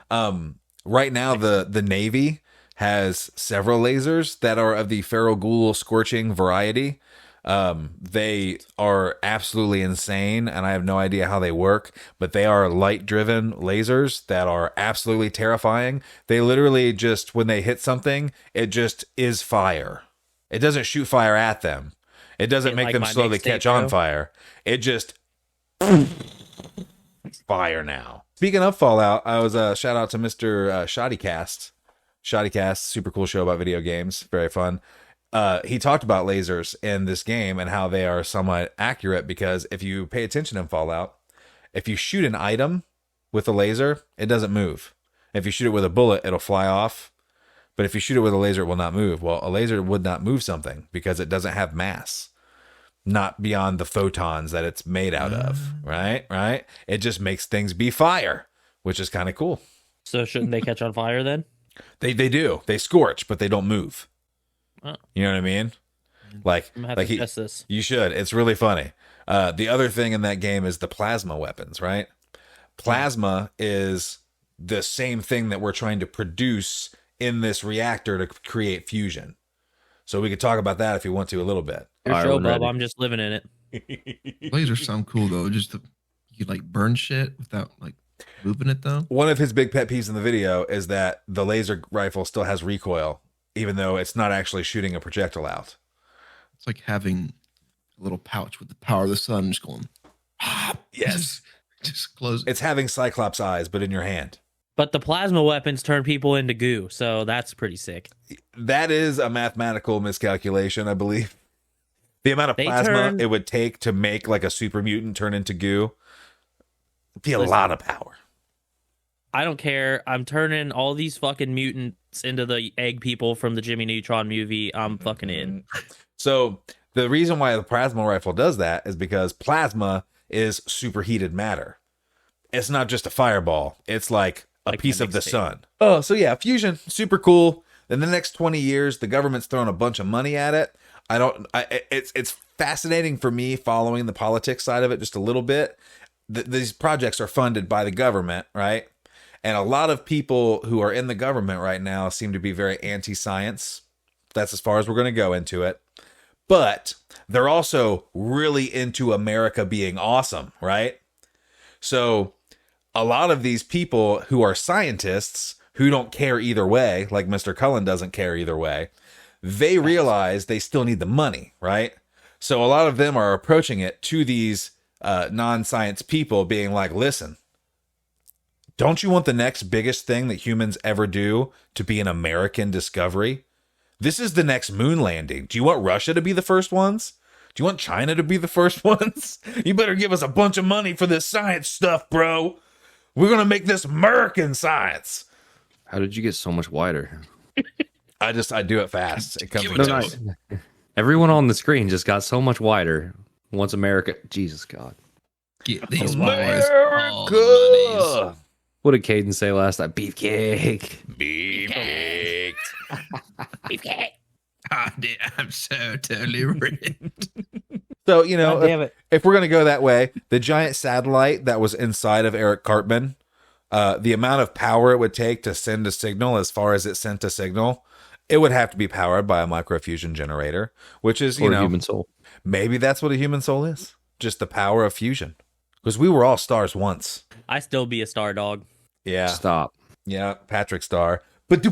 Right now the Navy has several lasers that are of the feral ghoul scorching variety. They are absolutely insane, and I have no idea how they work, but they are light-driven lasers that are absolutely terrifying. They literally just, when they hit something, it just is fire. It doesn't shoot fire at them. It doesn't make them slowly catch on fire. It just fire now. Speaking of Fallout, I was shout out to Mr. Shoddycast. Shoddycast, super cool show about video games, very fun. He talked about lasers in this game and how they are somewhat accurate, because if you pay attention in Fallout, if you shoot an item with a laser, it doesn't move. If you shoot it with a bullet, it'll fly off. But if you shoot it with a laser, it will not move. Well, a laser would not move something because it doesn't have mass. Not beyond the photons that it's made out of, right? It just makes things be fire, which is kind of cool. So shouldn't they catch on fire then? They do. They scorch, but they don't move. Oh. You know what I mean? Like, I'm gonna have to test this. You should. It's really funny. The other thing in that game is the plasma weapons, right? Plasma is the same thing that we're trying to produce in this reactor to create fusion. So we could talk about that if you want to a little bit. Your show, Bob. I'm just living in it. Lasers sound cool though. Just you could like burn shit without like moving it though. One of his big pet peeves in the video is that the laser rifle still has recoil, even though it's not actually shooting a projectile out. It's like having a little pouch with the power of the sun just going. Yes. Just close. It's having Cyclops eyes, but in your hand. But the plasma weapons turn people into goo, so that's pretty sick. That is a mathematical miscalculation, I believe. The amount of plasma it would take to make like a super mutant turn into goo would be a lot of power. I don't care. I'm turning all these fucking mutants into the egg people from the Jimmy Neutron movie. I'm fucking in. So the reason why the plasma rifle does that is because plasma is superheated matter. It's not just a fireball. It's like a piece of the sun. Oh, so yeah, fusion, super cool. In the next 20 years, the government's throwing a bunch of money at it. It's fascinating for me following the politics side of it just a little bit. These projects are funded by the government, right? And a lot of people who are in the government right now seem to be very anti-science. That's as far as we're going to go into it. But they're also really into America being awesome, right? So a lot of these people who are scientists who don't care either way, like Mr. Cullen doesn't care either way, they realize they still need the money, right? So a lot of them are approaching it to these non-science people being like, listen, don't you want the next biggest thing that humans ever do to be an American discovery? This is the next moon landing. Do you want Russia to be the first ones? Do you want China to be the first ones? You better give us a bunch of money for this science stuff, bro. We're going to make this American science. How did you get so much wider? I do it fast. It comes Everyone on the screen just got so much wider once America. Jesus God. Get these America. What did Caden say last night? Beefcake. Beefcake. Beefcake. I'm so totally ripped. So, if we're going to go that way, the giant satellite that was inside of Eric Cartman, the amount of power it would take to send a signal as far as it sent a signal, it would have to be powered by a microfusion generator, which is, a human soul. Maybe that's what a human soul is. Just the power of fusion. Because we were all stars once. I still be a star dog. Yeah. Stop. Yeah, Patrick Star. Dad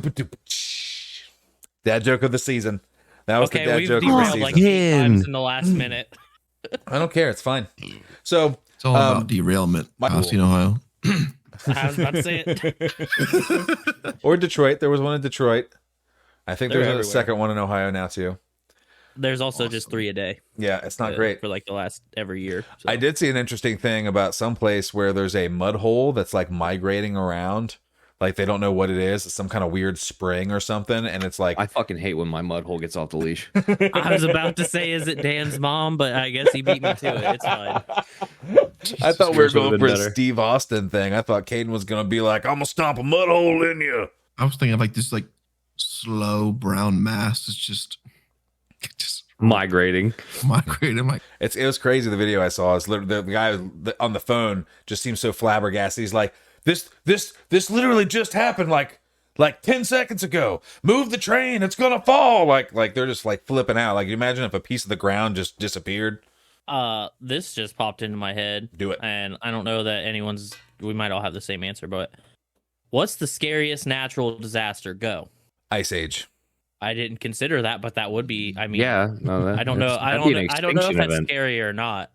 joke of the season. That was the dad joke of the season. Like 8 times in the last minute. I don't care. It's fine. So it's all about derailment. Austin, Ohio. I was about to say it. Or Detroit. There was one in Detroit. I think there's everywhere. a second one in Ohio now too. There's also just 3 a day. Yeah, it's not great. For like the last every year. So. I did see an interesting thing about some place where there's a mud hole that's like migrating around. Like they don't know what it is. It's some kind of weird spring or something. And it's like, I fucking hate when my mud hole gets off the leash. I was about to say, is it Dan's mom? But I guess he beat me to it. It's fine. I thought we were going for a Steve Austin thing. I thought Caden was going to be like, I'm going to stomp a mud hole in you. I was thinking of like this like slow brown mass is just Migrating. migrating. Like, It was crazy. The video I saw is literally the guy on the phone just seems so flabbergasted. He's like, this literally just happened like 10 seconds ago. Move the train, it's gonna fall. Like they're just like flipping out. Like, you imagine if a piece of the ground just disappeared. This just popped into my head. Do it. And I don't know that we might all have the same answer, but what's the scariest natural disaster? Go. Ice Age. I didn't consider that, but that would be, I mean, Yeah, no, I don't know. I don't know if that's scary or not.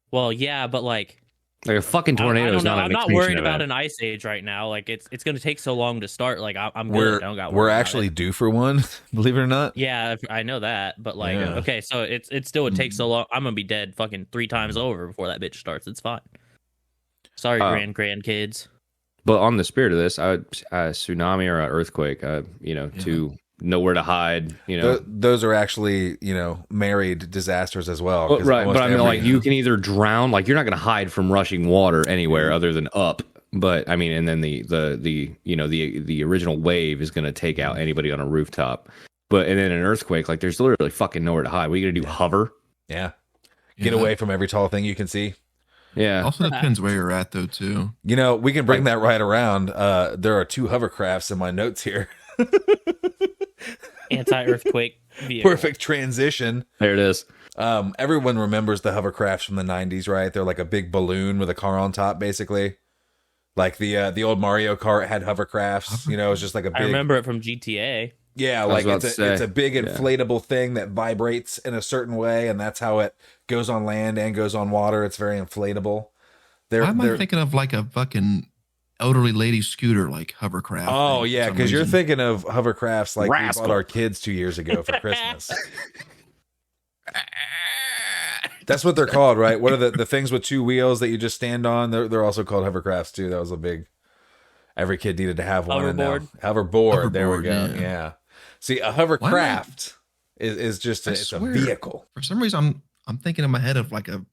Well, yeah, but like a fucking tornado is not an I'm not extinction worried event. about an ice age right now. Like it's going to take so long to start. Like I'm good. I don't got We're worried actually about due for one, believe it or not. it. Yeah, I know that, but like Yeah. okay, so it still would take so long. I'm gonna be dead fucking 3 times over before that bitch starts. It's fine. Sorry, grandkids. But on the spirit of this, I would tsunami or an earthquake. To nowhere to hide. Those are actually, married disasters as well. Well, 'cause right, but almost I mean, every- like you can either drown, like you're not going to hide from rushing water anywhere other than up. But I mean, and then the original wave is going to take out anybody on a rooftop. But and then an earthquake, like there's literally fucking nowhere to hide. What are you going to do? Hover? Yeah. Get away from every tall thing you can see. Yeah. also depends where you're at though too. We can bring that right around. There are 2 hovercrafts in my notes here. Anti-earthquake vehicle. Perfect transition. There it is. Everyone remembers the hovercrafts from the 90s, right? They're like a big balloon with a car on top, basically. Like the old Mario Kart had hovercrafts. It was just like a big. I remember it from GTA. Yeah, was like about to say, it's a big inflatable thing that vibrates in a certain way, and that's how it goes on land and goes on water. It's very inflatable. Why am I thinking of like a fucking elderly lady scooter, like hovercraft? Oh thing for yeah, some because you're reason? thinking of hovercrafts like we Rascal. bought our kids 2 years ago for Christmas. That's what they're called, right? What are the things with 2 wheels that you just stand on? They're also called hovercrafts too. That was a big. Every kid needed to have one. Hoverboard? Hoverboard. There we go. Yeah. Yeah. See, a hovercraft is just it's a swear, vehicle. For some reason, I'm thinking in my head of like an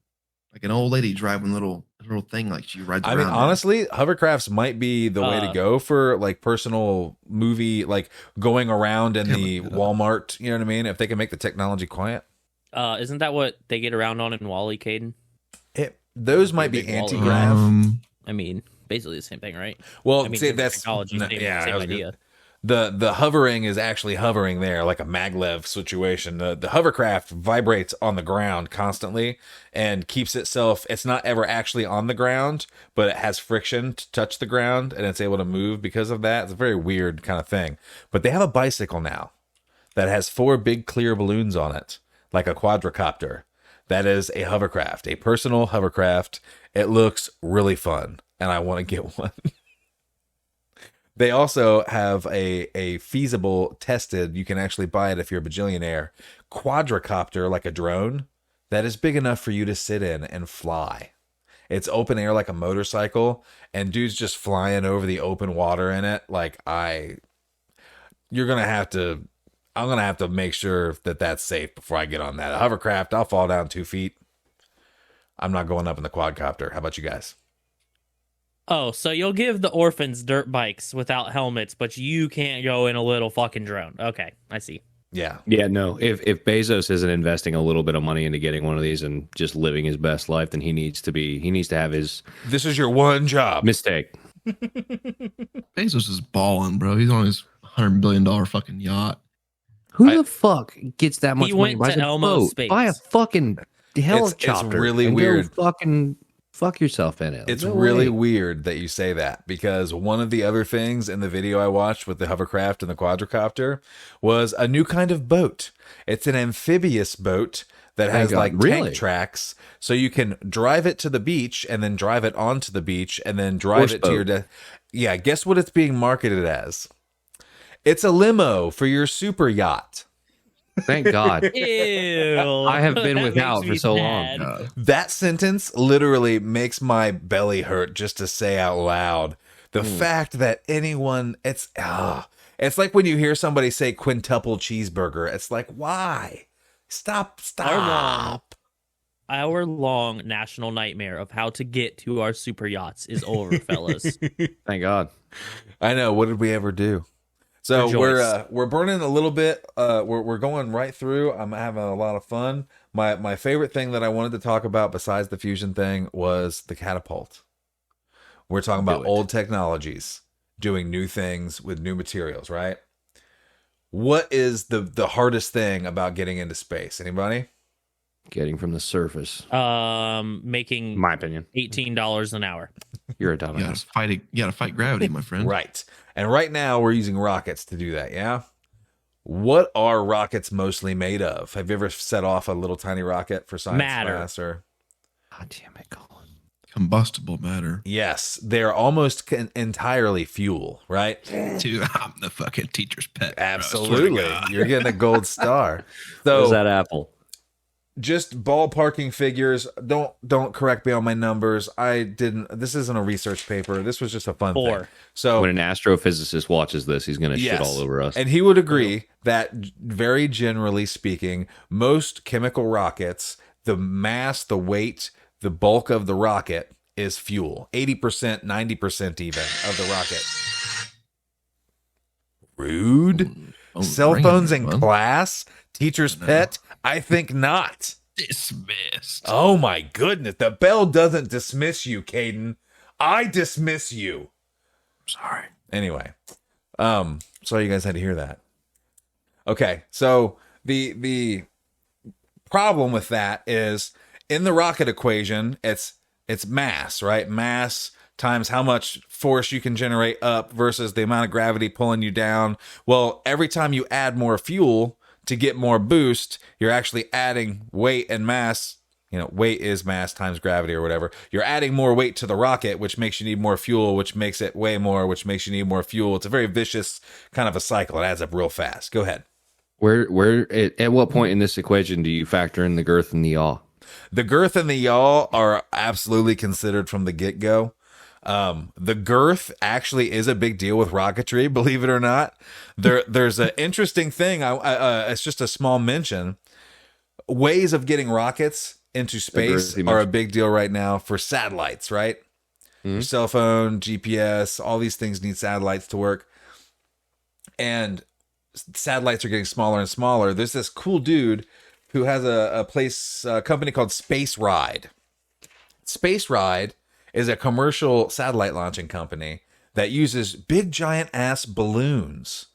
old lady driving a little thing like she rides I around. mean, honestly, hovercrafts might be the way to go for like personal movie, like going around in the Walmart. You know what I mean? If they can make the technology quiet. Isn't that what they get around on in Wall-E, Caden? Those might be Big wall anti-grav. I mean, basically the same thing, right? Well, I mean, see, different that's technology, no, same I was idea. The hovering is actually hovering there, like a maglev situation. The hovercraft vibrates on the ground constantly and keeps itself. It's not ever actually on the ground, but it has friction to touch the ground, and it's able to move because of that. It's a very weird kind of thing. But they have a bicycle now that has 4 big clear balloons on it, like a quadricopter. That is a hovercraft, a personal hovercraft. It looks really fun, and I want to get one. They also have a feasible, tested, you can actually buy it if you're a bajillionaire, quadricopter, like a drone, that is big enough for you to sit in and fly. It's open air like a motorcycle, and dude's just flying over the open water in it. I'm gonna have to make sure that that's safe before I get on that. A hovercraft, I'll fall down 2 feet. I'm not going up in the quadcopter. How about you guys? Oh, so you'll give the orphans dirt bikes without helmets, but you can't go in a little fucking drone. Okay, I see. Yeah. Yeah, no. If Bezos isn't investing a little bit of money into getting one of these and just living his best life, then he needs to have his This is your one job. mistake. Bezos is balling, bro. He's on his $100 billion fucking yacht. Who the fuck gets that much He money? went Buys to a Elmo boat. Space. Buy a fucking helicopter. really and weird. Go fucking fuck yourself in it. It's No really way. weird that you say that, because one of the other things in the video I watched with the hovercraft and the quadricopter was a new kind of boat. It's an amphibious boat that has God, like really? tank tracks, so you can drive it to the beach and then drive it onto the beach and then drive Horse it to your boat. Yeah, guess what it's being marketed as? It's a limo for your super yacht. Thank God. Ew. I have been That without makes for me so sad. long. That sentence literally makes my belly hurt just to say out loud. The fact that anyone, it's like when you hear somebody say quintuple cheeseburger. It's like, why? Stop. Our long national nightmare of how to get to our super yachts is over, fellas. Thank God. I know. What did we ever do? So Rejoice. we're burning a little bit. We're going right through. I'm having a lot of fun. My favorite thing that I wanted to talk about besides the fusion thing was the catapult. We're talking about old technologies doing new things with new materials, right? What is the hardest thing about getting into space? Anybody? Getting from the surface. Making My opinion. $18 an hour. You're a You gotta dumbass. you gotta fight gravity, my friend. Right. And right now we're using rockets to do that, yeah? What are rockets mostly made of? Have you ever set off a little tiny rocket for science Matter. class? Or... God damn it, Colin. Combustible matter. Yes, they're almost entirely fuel, right? Dude, I'm the fucking teacher's pet. bro. I swear to Absolutely. God. You're getting a gold star. Where's So that apple? just ballparking figures. Don't correct me on my numbers. This isn't a research paper. This was just a fun thing. 4. So When an astrophysicist watches this, he's going to shit yes. all over us. And he would agree that, very generally speaking, most chemical rockets, the mass, the weight, the bulk of the rocket is fuel. 80%, 90% even of the rocket. Rude. Oh, Cell bring it, phones in man. class? Teacher's pet? I think not. Dismissed. Oh my goodness. The bell doesn't dismiss you, Caden. I dismiss you. Sorry. Anyway, sorry you guys had to hear that. Okay, so the problem with that is in the rocket equation, it's mass, right? Mass times how much force you can generate up versus the amount of gravity pulling you down. Well, every time you add more fuel to get more boost, you're actually adding weight and mass. You know, weight is mass times gravity or whatever. You're adding more weight to the rocket, which makes you need more fuel, which makes it weigh more, which makes you need more fuel. It's a very vicious kind of a cycle. It adds up real fast. Go ahead. At what point in this equation do you factor in the girth and the yaw? The girth and the yaw are absolutely considered from the get-go. The girth actually is a big deal with rocketry, believe it or not. There's an interesting thing. It's just a small mention. Ways of getting rockets into space are a big deal right now for satellites, right? Your cell phone, GPS, all these things need satellites to work. And satellites are getting smaller and smaller. There's this cool dude who has a company called Space Ride. Space Ride is a commercial satellite launching company that uses big giant ass balloons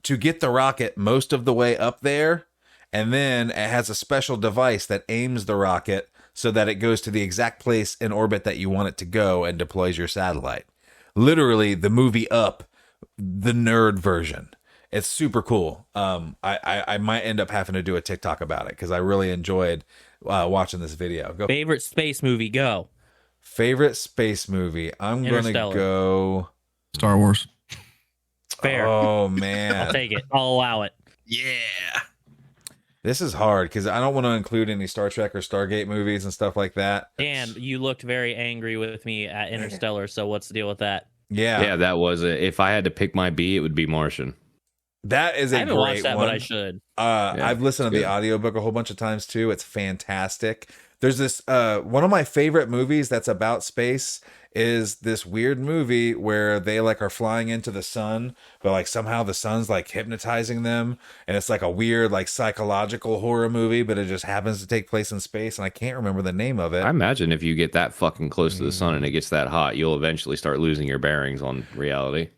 to get the rocket most of the way up there. And then it has a special device that aims the rocket so that it goes to the exact place in orbit that you want it to go and deploys your satellite. Literally the movie Up, the nerd version. It's super cool. I might end up having to do a TikTok about it because I really enjoyed watching this video. Go. Favorite space movie? Go. Favorite space movie? I'm going to go... Star Wars. Fair. Oh, man. I'll take it. I'll allow it. Yeah. This is hard because I don't want to include any Star Trek or Stargate movies and stuff like that. And you looked very angry with me at Interstellar, so what's the deal with that? Yeah, that was it. If I had to pick my B, it would be Martian. that is I a haven't great watched that, one. but I should. I've listened to the audiobook a whole bunch of times too. It's fantastic. There's this one of my favorite movies that's about space is this weird movie where they like are flying into the sun, but like somehow the sun's like hypnotizing them, and it's like a weird like psychological horror movie, but it just happens to take place in space, and I can't remember the name of it. I imagine if you get that fucking close to the sun and it gets that hot, you'll eventually start losing your bearings on reality.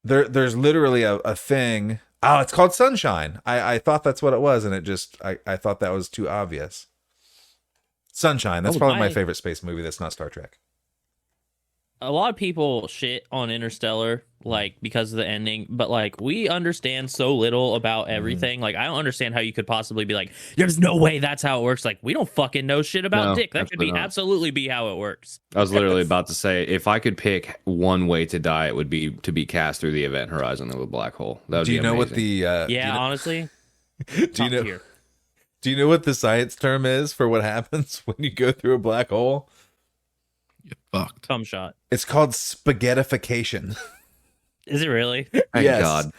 There's literally a thing. Oh, it's called Sunshine. I thought that's what it was, and it just I thought that was too obvious. Sunshine. That's probably my favorite space movie that's not Star Trek. A lot of people shit on Interstellar, like, because of the ending, but, like, we understand so little about everything. Like, I don't understand how you could possibly be like, there's no way that's how it works. Like, we don't fucking know shit about dick. That could be absolutely be how it works. I was literally about to say, if I could pick one way to die, it would be to be cast through the event horizon of a black hole. That would Do you know what amazing. the Honestly, do you know what the science term is for what happens when you go through a black hole? You're fucked. Cum shot. It's called spaghettification. Is it really? Thank God.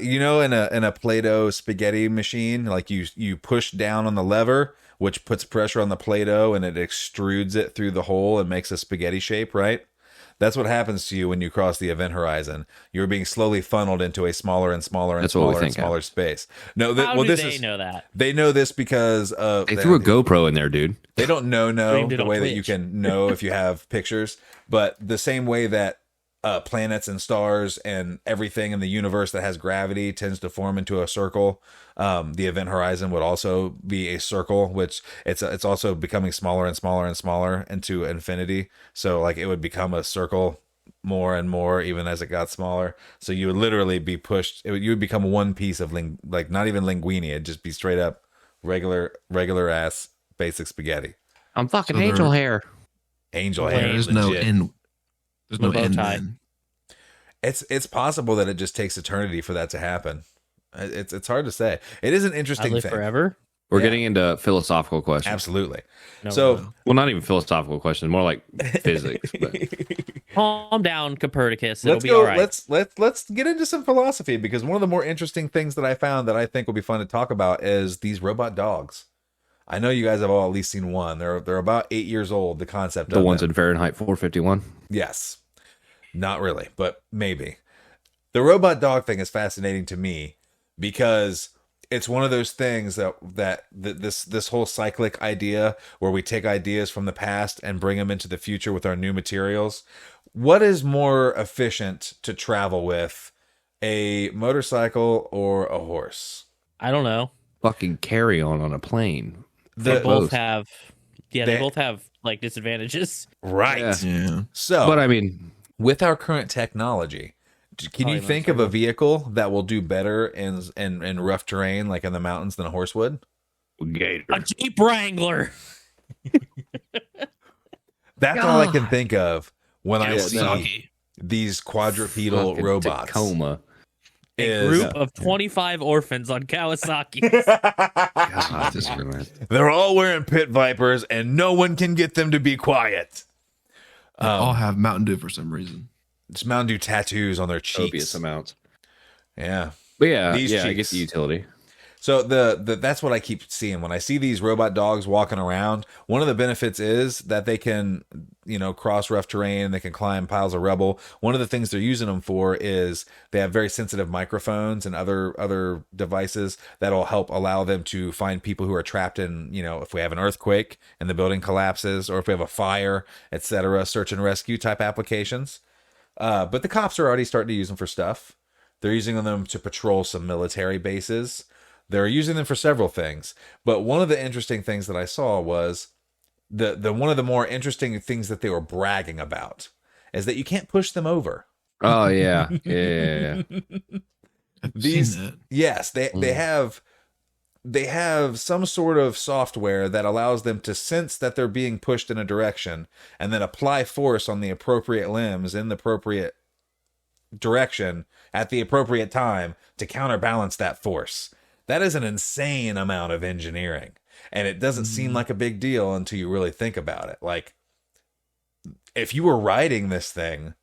You know, in a Play-Doh spaghetti machine, like you push down on the lever, which puts pressure on the Play-Doh and it extrudes it through the hole and makes a spaghetti shape, right? That's what happens to you when you cross the event horizon. You're being slowly funneled into a smaller and smaller and That's what we smaller and think smaller space. No, How well, do this they is know that? they know this because They threw a GoPro in there, dude. they don't know Streamed it the on way that you Twitch. can know if you have pictures, but the same way that planets and stars and everything in the universe that has gravity tends to form into a circle. The event horizon would also be a circle, which it's also becoming smaller and smaller and smaller into infinity. So like it would become a circle more and more even as it got smaller. So you would literally be pushed. You would become one piece of like not even linguine. It'd just be straight up regular ass basic spaghetti. I'm fucking So they're- angel hair. Angel There hair. There's no legit. end. There's no No bow end. tie. Then. It's possible that it just takes eternity for that to happen. It's hard to say. It is an I interesting live thing. forever. We're Yeah. getting into philosophical questions. Absolutely. No, So Well, not even philosophical questions, more like physics. But calm down, Copernicus. It'll let's be go. all right. Let's get into some philosophy, because one of the more interesting things that I found that I think will be fun to talk about is these robot dogs. I know you guys have all at least seen one. They're about 8 years old. The concept the of ones them. in Fahrenheit 451. Yes. Not really, but maybe. The robot dog thing is fascinating to me because it's one of those things that this whole cyclic idea where we take ideas from the past and bring them into the future with our new materials. What is more efficient to travel with, a motorcycle or a horse? I don't know. Fucking carry on a plane. They The, both both. have. Yeah, They- they both have like disadvantages. right. Yeah. Yeah. So, But I mean, with our current technology, can you Probably think of a vehicle that will do better in rough terrain, like in the mountains, than a horse would? Gator. A Jeep Wrangler. That's all I can think of when I see Kawasaki. these quadrupedal Fucking robots. Tacoma. A Is- group of 25 orphans on Kawasaki. God, this is They're all wearing pit vipers, and no one can get them to be quiet. They all have Mountain Dew for some reason. Just Mountain Dew tattoos on their cheeks. copious amounts. Yeah. But yeah, These I get cheeks. the utility. So the that's what I keep seeing when I see these robot dogs walking around. One of the benefits is that they can, cross rough terrain. They can climb piles of rubble. One of the things they're using them for is they have very sensitive microphones and other devices that'll help allow them to find people who are trapped in, if we have an earthquake and the building collapses, or if we have a fire, etc. Search and rescue type applications. But the cops are already starting to use them for stuff. They're using them to patrol some military bases. They're using them for several things. But one of the interesting things that I saw was the one of the more interesting things that they were bragging about is that you can't push them over. Oh yeah, yeah. I've These- seen that. Yes, they have some sort of software that allows them to sense that they're being pushed in a direction and then apply force on the appropriate limbs in the appropriate direction at the appropriate time to counterbalance that force. That is an insane amount of engineering, and it doesn't seem like a big deal until you really think about it. Like, if you were riding this thing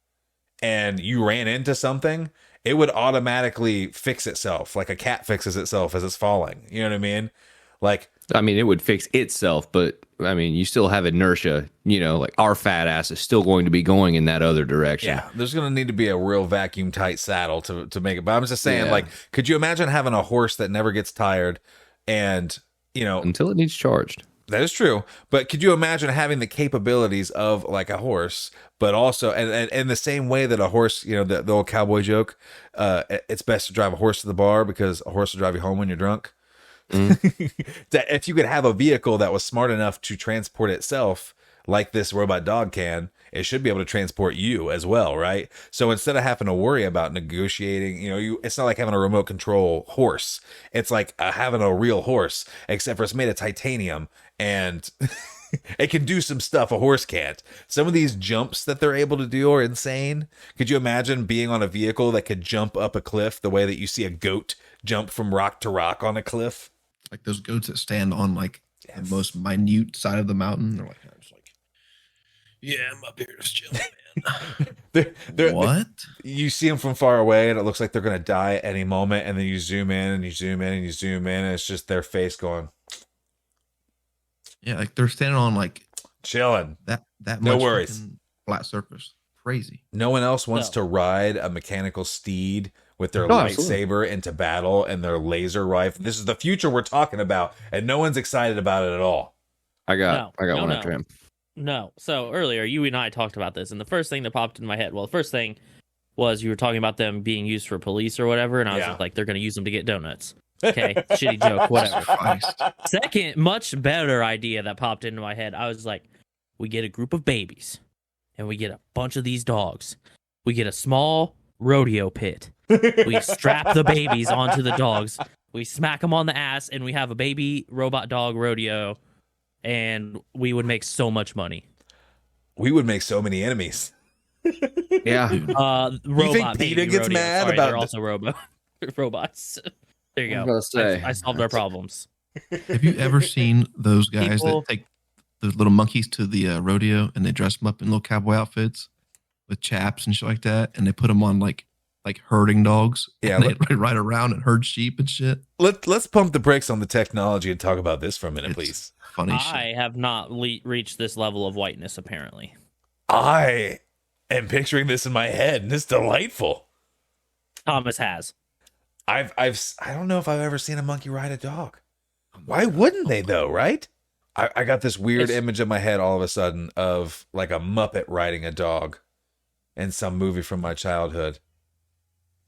and you ran into something, it would automatically fix itself, like a cat fixes itself as it's falling. You know what I mean? Like, I mean, it would fix itself, but I mean, you still have inertia. Like our fat ass is still going to be going in that other direction. yeah, there's going to need to be a real vacuum tight saddle to make it. But I'm just saying, Yeah. like, could you imagine having a horse that never gets tired? And, Until it needs charged. that is true. But could you imagine having the capabilities of like a horse, but also, and in the same way that a horse, the old cowboy joke, it's best to drive a horse to the bar because a horse will drive you home when you're drunk. That if you could have a vehicle that was smart enough to transport itself like this robot dog can, it should be able to transport you as well, right? So instead of having to worry about negotiating, it's not like having a remote control horse. It's like having a real horse, except for it's made of titanium and it can do some stuff a horse can't. Some of these jumps that they're able to do are insane. Could you imagine being on a vehicle that could jump up a cliff the way that you see a goat jump from rock to rock on a cliff? Like those goats that stand on like the most minute side of the mountain. They're like, just like, yeah, I'm up here just chilling, man. They're, What? you see them from far away and it looks like they're going to die at any moment, and then you zoom in and you zoom in and you zoom in and it's just their face going Yeah, like they're standing on like chilling. that No much worries. fucking flat surface. crazy. No one else wants No. to ride a mechanical steed with their No, absolutely. lightsaber into battle and their laser rifle. This is the future we're talking about, and no one's excited about it at all. I got one no. after him. No. So earlier, you and I talked about this, and the first thing that popped in my head, well, the first thing was you were talking about them being used for police or whatever, and I was Yeah. like, they're going to use them to get donuts. Okay, shitty joke, whatever. Christ. Second, much better idea that popped into my head. I was like, we get a group of babies, and we get a bunch of these dogs. We get a small rodeo pit. We strap the babies onto the dogs. We smack them on the ass, and we have a baby robot dog rodeo, and we would make so much money. We would make so many enemies. Yeah. Robot think baby PETA gets rodeo. mad Sorry, about they're the- also robots. There you I go. was about to say. I solved our problems. Have you ever seen those guys People- that take the little monkeys to the rodeo and they dress them up in little cowboy outfits with chaps and shit like that, and they put them on like herding dogs? Yeah, and they ride around and herd sheep and shit. Let's pump the brakes on the technology and talk about this for a minute, It's please. funny shit. I have not reached this level of whiteness, apparently. I am picturing this in my head, and it's delightful. Thomas has. I don't know if I've ever seen a monkey ride a dog. Why wouldn't they though, right? I got this weird It's- image in my head all of a sudden of like a Muppet riding a dog in some movie from my childhood.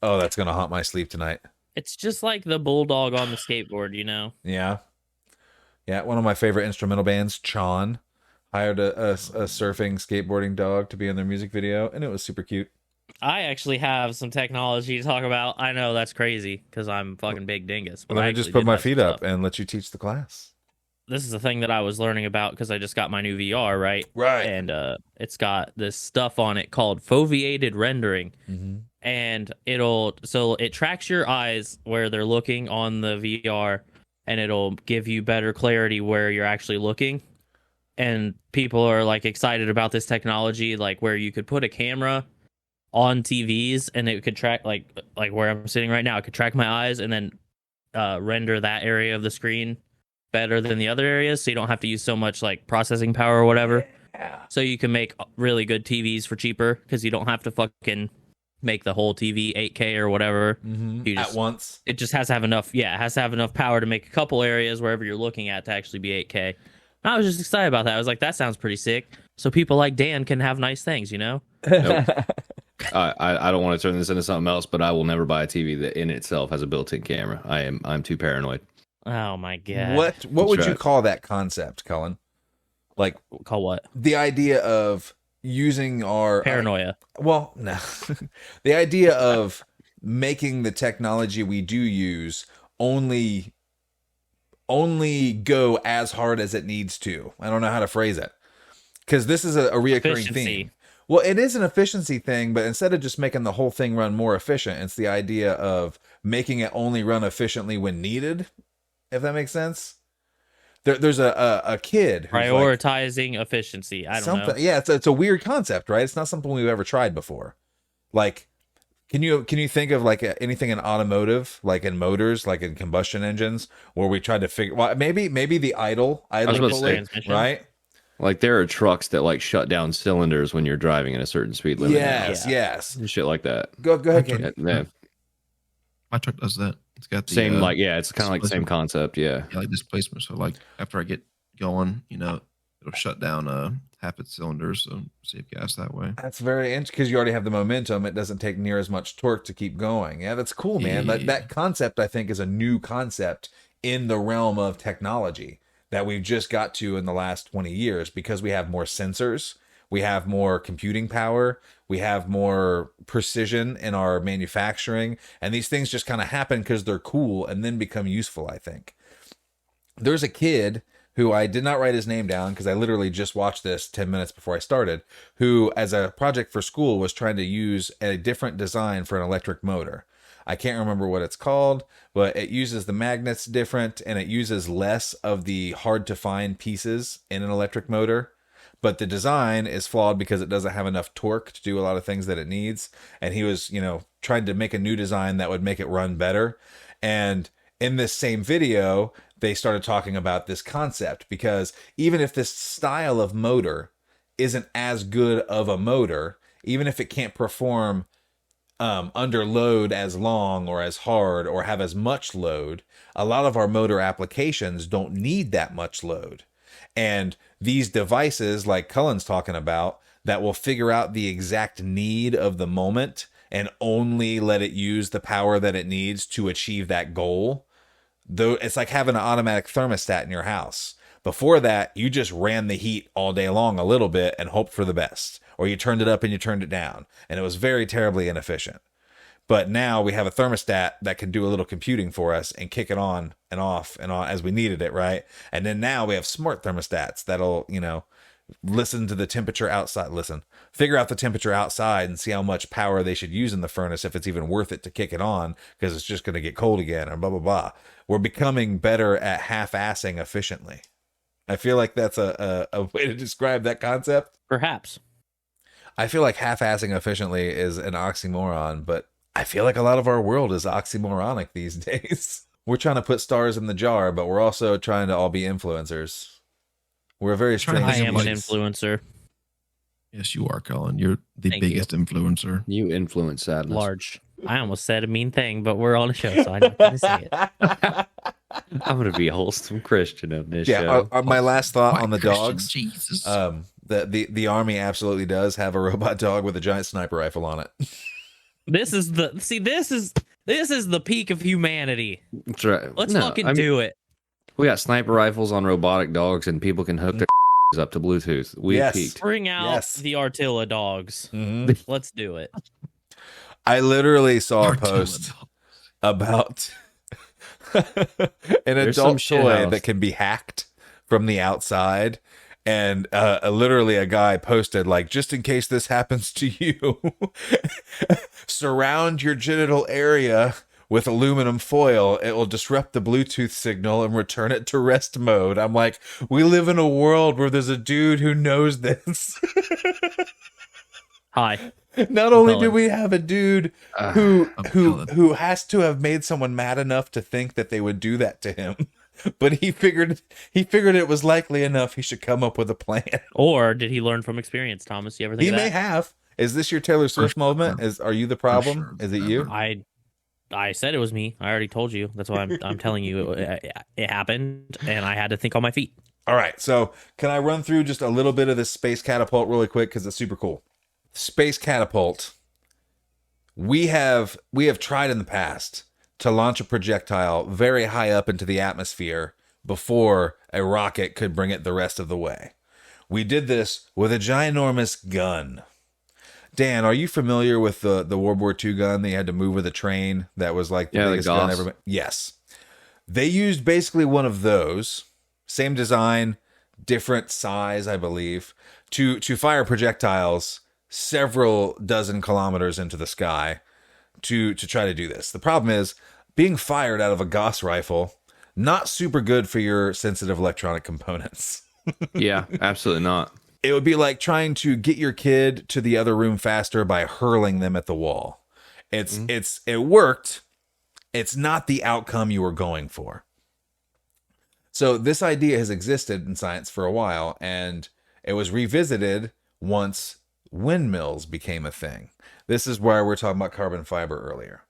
Oh, that's gonna haunt my sleep tonight. It's just like the bulldog on the skateboard, you know? Yeah. Yeah, one of my favorite instrumental bands, Chon, hired a surfing, skateboarding dog to be in their music video, and it was super cute. I actually have some technology to talk about. I know that's crazy because I'm fucking big dingus. But Let I me just actually put did my that feet stuff. up and let you teach the class. This is the thing that I was learning about because I just got my new VR, right? Right. And it's got this stuff on it called foveated rendering. Mm-hmm. And it tracks your eyes where they're looking on the VR, and it'll give you better clarity where you're actually looking. And people are like excited about this technology, like where you could put a camera on TVs and it could track like where I'm sitting right now. It could track my eyes and then render that area of the screen better than the other areas, so you don't have to use so much like processing power or whatever. Yeah. So you can make really good TVs for cheaper because you don't have to fucking make the whole TV 8K or whatever. Mm-hmm. You just- At once. It just has to have enough. Yeah, it has to have enough power to make a couple areas wherever you're looking at to actually be 8K. And I was just excited about that. I was like, that sounds pretty sick. So people like Dan can have nice things, you know? Nope. I don't want to turn this into something else, but I will never buy a TV that in itself has a built-in camera. I'm too paranoid. Oh my god. What would That's you right. call that concept, Cullen? Like Call what? the idea of using our Paranoia. well, no. The idea of making the technology we do use only go as hard as it needs to. I don't know how to phrase it. Because this is a reoccurring Efficiency. theme. Well, it is an efficiency thing, but instead of just making the whole thing run more efficient, it's the idea of making it only run efficiently when needed, if that makes sense. There's a kid who's like, Prioritizing efficiency. I don't know. yeah, it's a weird concept, right? It's not something we've ever tried before. Like, can you think of like anything in automotive, like in motors, like in combustion engines, where we tried to figure? Well, maybe the idle was about to pulley, say, transmission. right? Like there are trucks that like shut down cylinders when you're driving at a certain speed limit. Yes, Yeah. yes. And shit like that. Go ahead, Okay. Ken. Yeah, My truck does that. It's got the same it's kind of like the same concept. Yeah. like displacement. So like after I get going, it'll shut down half its cylinders, so save gas that way. That's very interesting because you already have the momentum. It doesn't take near as much torque to keep going. Yeah, that's cool, man. Yeah. That concept, I think, is a new concept in the realm of technology that we've just got to in the last 20 years because we have more sensors, we have more computing power, we have more precision in our manufacturing, and these things just kind of happen because they're cool and then become useful, I think. There's a kid who I did not write his name down because I literally just watched this 10 minutes before I started, who, as a project for school, was trying to use a different design for an electric motor. I can't remember what it's called, but it uses the magnets different and it uses less of the hard to find pieces in an electric motor. But the design is flawed because it doesn't have enough torque to do a lot of things that it needs. And he was, trying to make a new design that would make it run better. And in this same video, they started talking about this concept because even if this style of motor isn't as good of a motor, even if it can't perform under load as long or as hard or have as much load, a lot of our motor applications don't need that much load. And these devices like Cullen's talking about that will figure out the exact need of the moment and only let it use the power that it needs to achieve that goal. Though it's like having an automatic thermostat in your house. Before that, you just ran the heat all day long a little bit and hoped for the best. Or you turned it up and you turned it down. And it was very terribly inefficient. But now we have a thermostat that can do a little computing for us and kick it on and off and on as we needed it, right? And then now we have smart thermostats that'll, listen to the temperature outside. Figure out the temperature outside and see how much power they should use in the furnace if it's even worth it to kick it on because it's just going to get cold again and blah, blah, blah. We're becoming better at half-assing efficiently. I feel like that's a way to describe that concept. Perhaps. I feel like half-assing efficiently is an oxymoron, but I feel like a lot of our world is oxymoronic these days. We're trying to put stars in the jar, but we're also trying to all be influencers. We're a very strange. I am an influencer. Yes, you are, Colin. You're the Thank biggest influencer. You influence sadness. Large. I almost said a mean thing, but we're on a show, so I'm not going to say it. I'm going to be a wholesome Christian on this Yeah, show. my last thought on the Christian dogs. Jesus. The army absolutely does have a robot dog with a giant sniper rifle on it. This is the peak of humanity. That's right. Let's do it. We got sniper rifles on robotic dogs, and people can hook their up to Bluetooth. We Yes. peaked. Bring out Yes. the Artilla dogs. Mm-hmm. Let's do it. I literally saw a Artilla post dog. about an There's some adult shit toy house. that can be hacked from the outside. And literally a guy posted, like, just in case this happens to you, surround your genital area with aluminum foil. It will disrupt the Bluetooth signal and return it to rest mode. I'm like, we live in a world where there's a dude who knows this. Hi. Not only do Cullen. we have a dude who has to have made someone mad enough to think that they would do that to him, but he figured it was likely enough he should come up with a plan. Or did he learn from experience, Thomas? You ever think He of may that? have. Is this your Taylor Swift sure. moment? Are you the problem? sure. Is it you? I said it was me. I already told you. That's why I'm telling you it happened, and I had to think on my feet. All right. So can I run through just a little bit of this space catapult really quick because it's super cool. Space catapult. We have tried in the past to launch a projectile very high up into the atmosphere before a rocket could bring it the rest of the way. We did this with a ginormous gun. Dan, are you familiar with the World War II gun that you had to move with a train that was like the biggest gun Gauss. ever made? Yes. They used basically one of those, same design, different size, I believe, to fire projectiles several dozen kilometers into the sky to try to do this. The problem is being fired out of a Gauss rifle, not super good for your sensitive electronic components. Yeah, absolutely not. It would be like trying to get your kid to the other room faster by hurling them at the wall. It worked. It's not the outcome you were going for. So this idea has existed in science for a while, and it was revisited once windmills became a thing. This is where we're talking about carbon fiber earlier.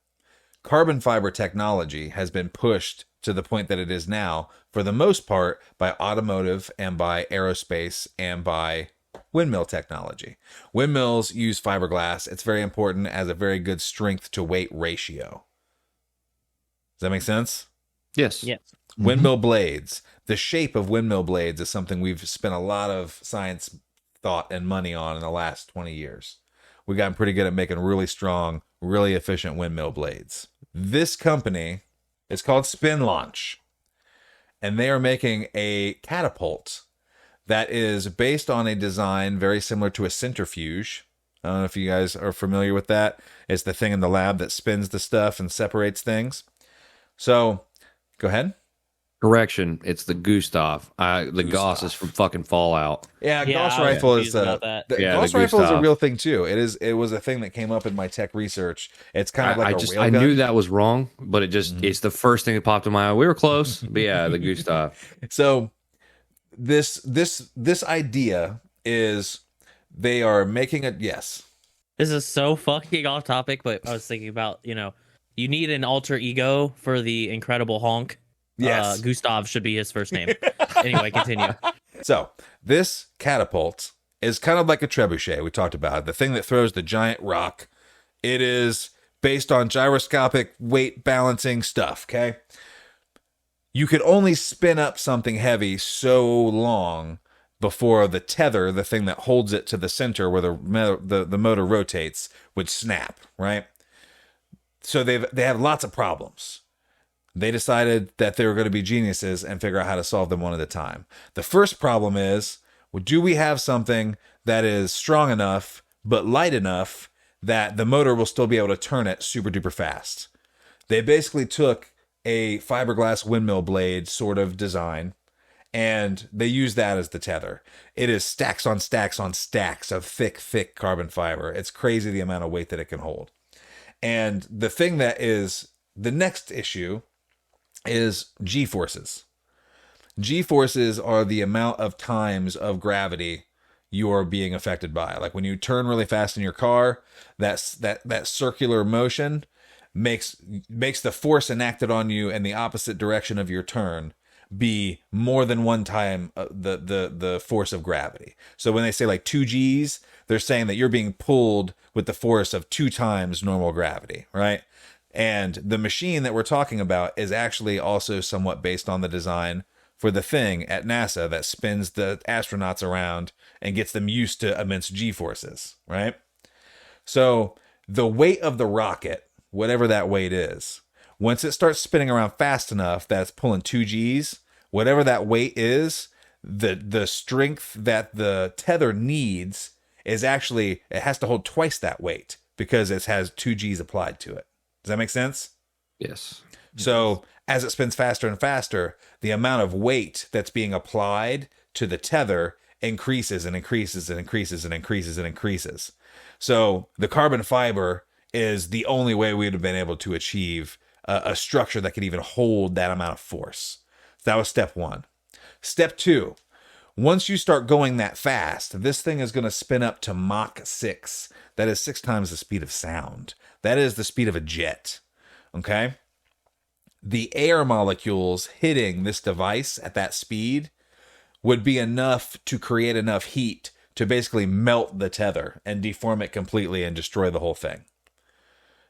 Carbon fiber technology has been pushed to the point that it is now, for the most part, by automotive and by aerospace and by windmill technology. Windmills use fiberglass. It's very important as a very good strength to weight ratio. Does that make sense? Yes. Yes. Windmill blades. The shape of windmill blades is something we've spent a lot of science, thought, and money on in the last 20 years. We've gotten pretty good at making really strong, really efficient windmill blades. This company is called Spin Launch, and they are making a catapult that is based on a design very similar to a centrifuge. I don't know if you guys are familiar with that. It's the thing in the lab that spins the stuff and separates things. So, go ahead. Correction. It's the Gustav. The Gauss is from fucking Fallout. Yeah, Yeah, Gauss I was rifle is confused about that. Yeah, Gauss the rifle is a Gustav. real thing too. It was a thing that came up in my tech research. It's kind of like a railgun. I knew that was wrong, but it's the first thing that popped in my eye. We were close, but yeah, the Gustav. So this idea is they are making it. Yes. This is so fucking off topic, but I was thinking about, you need an alter ego for the Incredible Honk. Yes. Gustav should be his first name. Anyway, continue. So this catapult is kind of like a trebuchet we talked about, the thing that throws the giant rock. It is based on gyroscopic weight balancing stuff, okay? You could only spin up something heavy so long before the tether, the thing that holds it to the center where the motor rotates, would snap, right? So they have lots of problems. They decided that they were going to be geniuses and figure out how to solve them one at a time. The first problem is, well, do we have something that is strong enough but light enough that the motor will still be able to turn it super duper fast? They basically took a fiberglass windmill blade sort of design, and they use that as the tether. It is stacks on stacks on stacks of thick carbon fiber. It's crazy the amount of weight that it can hold. And the thing that is the next issue is G-forces. G-forces are the amount of times of gravity you are being affected by. Like when you turn really fast in your car, that circular motion makes the force enacted on you in the opposite direction of your turn be more than one time the force of gravity. So when they say like 2 G's, they're saying that you're being pulled with the force of 2 times normal gravity, right? And the machine that we're talking about is actually also somewhat based on the design for the thing at NASA that spins the astronauts around and gets them used to immense G-forces, right? So the weight of the rocket, whatever that weight is, once it starts spinning around fast enough that it's pulling 2 G's, whatever that weight is, the strength that the tether needs is actually, it has to hold twice that weight because it has 2 G's applied to it. Does that make sense? Yes. So as it spins faster and faster, the amount of weight that's being applied to the tether increases and increases and increases and increases and increases. So the carbon fiber is the only way we would have been able to achieve a structure that could even hold that amount of force. So that was step 1. Step 2, once you start going that fast, this thing is going to spin up to Mach 6. That is 6 times the speed of sound. That is the speed of a jet. Okay? The air molecules hitting this device at that speed would be enough to create enough heat to basically melt the tether and deform it completely and destroy the whole thing.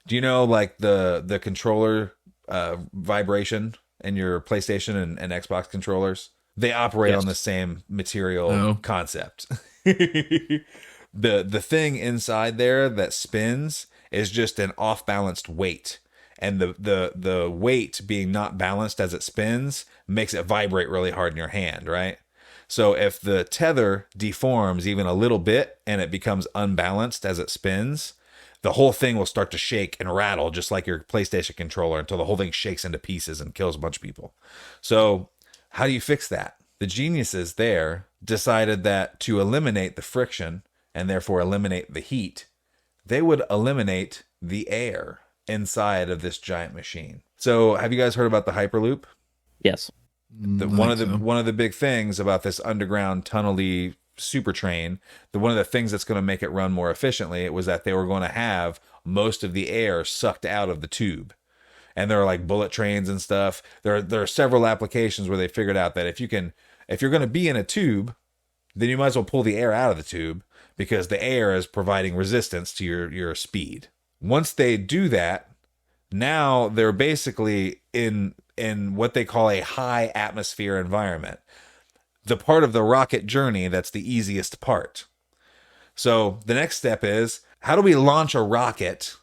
Do you know like the controller vibration in your PlayStation and Xbox controllers? They operate on the same material concept. The thing inside there that spins is just an off-balanced weight. And the weight being not balanced as it spins makes it vibrate really hard in your hand, right? So if the tether deforms even a little bit and it becomes unbalanced as it spins, the whole thing will start to shake and rattle just like your PlayStation controller until the whole thing shakes into pieces and kills a bunch of people. So how do you fix that? The geniuses there decided that to eliminate the friction and therefore eliminate the heat, they would eliminate the air inside of this giant machine. So have you guys heard about the Hyperloop? Yes. One of the big things about this underground tunnel-y super train, one of the things that's going to make it run more efficiently, it was that they were going to have most of the air sucked out of the tube. And there are like bullet trains and stuff. There are several applications where they figured out that if you're going to be in a tube, then you might as well pull the air out of the tube because the air is providing resistance to your speed. Once they do that, now they're basically in what they call a high atmosphere environment. The part of the rocket journey that's the easiest part. So the next step is, how do we launch a rocket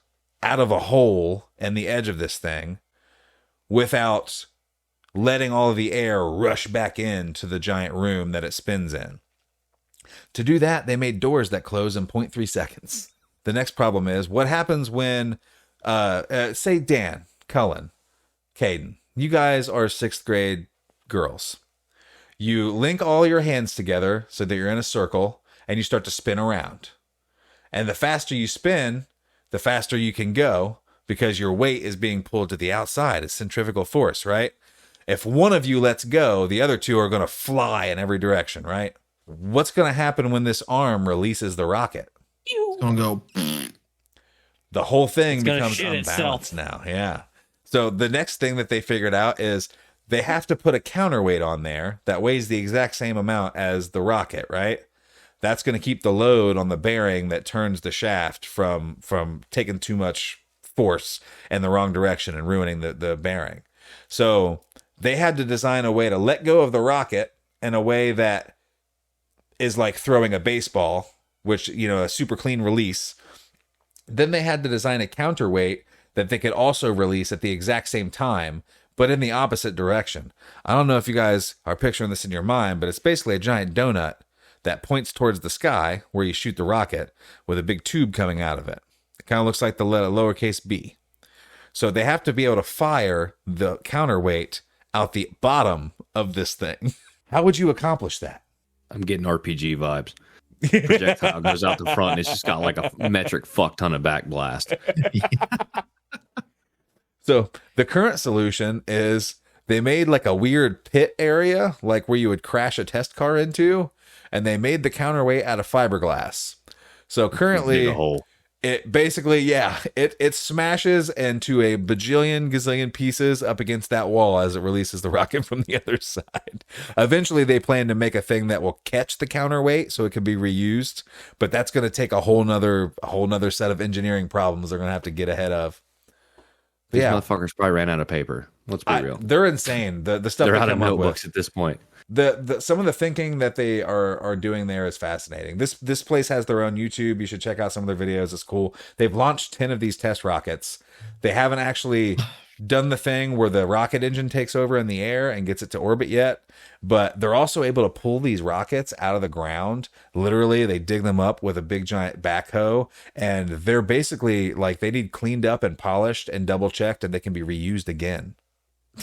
out of a hole in the edge of this thing without letting all of the air rush back into the giant room that it spins in? To do that, they made doors that close in 0.3 seconds. The next problem is, what happens when, say Dan, Cullen, Caden, you guys are 6th grade girls. You link all your hands together so that you're in a circle and you start to spin around. And the faster you spin, the faster you can go because your weight is being pulled to the outside. It's centrifugal force, right? If one of you lets go, the other two are going to fly in every direction, right? What's going to happen when this arm releases the rocket? It's gonna go. The whole thing It's gonna becomes shit unbalanced now. Yeah. So the next thing that they figured out is they have to put a counterweight on there that weighs the exact same amount as the rocket, right? That's going to keep the load on the bearing that turns the shaft from taking too much force in the wrong direction and ruining the bearing. So they had to design a way to let go of the rocket in a way that is like throwing a baseball, which, a super clean release. Then they had to design a counterweight that they could also release at the exact same time, but in the opposite direction. I don't know if you guys are picturing this in your mind, but it's basically a giant donut that points towards the sky where you shoot the rocket with a big tube coming out of it. It kind of looks like the letter lowercase b. So they have to be able to fire the counterweight out the bottom of this thing. How would you accomplish that? I'm getting RPG vibes. Projectile goes out the front and it's just got like a metric fuck ton of back blast. So the current solution is they made like a weird pit area, like where you would crash a test car into, and they made the counterweight out of fiberglass. So currently, Dig a hole. it basically, it smashes into a bajillion gazillion pieces up against that wall as it releases the rocket from the other side. Eventually, they plan to make a thing that will catch the counterweight so it can be reused, but that's going to take a whole nother set of engineering problems they're going to have to get ahead of. These motherfuckers probably ran out of paper. Let's be real. They're insane. The stuff They're they out of come up with. notebooks at this point. The some of the thinking that they are doing there is fascinating. This place has their own YouTube. You should check out some of their videos. It's cool. They've launched 10 of these test rockets. They haven't actually done the thing where the rocket engine takes over in the air and gets it to orbit yet, but they're also able to pull these rockets out of the ground. Literally, they dig them up with a big giant backhoe, and they're basically like they need cleaned up and polished and double checked, and they can be reused again.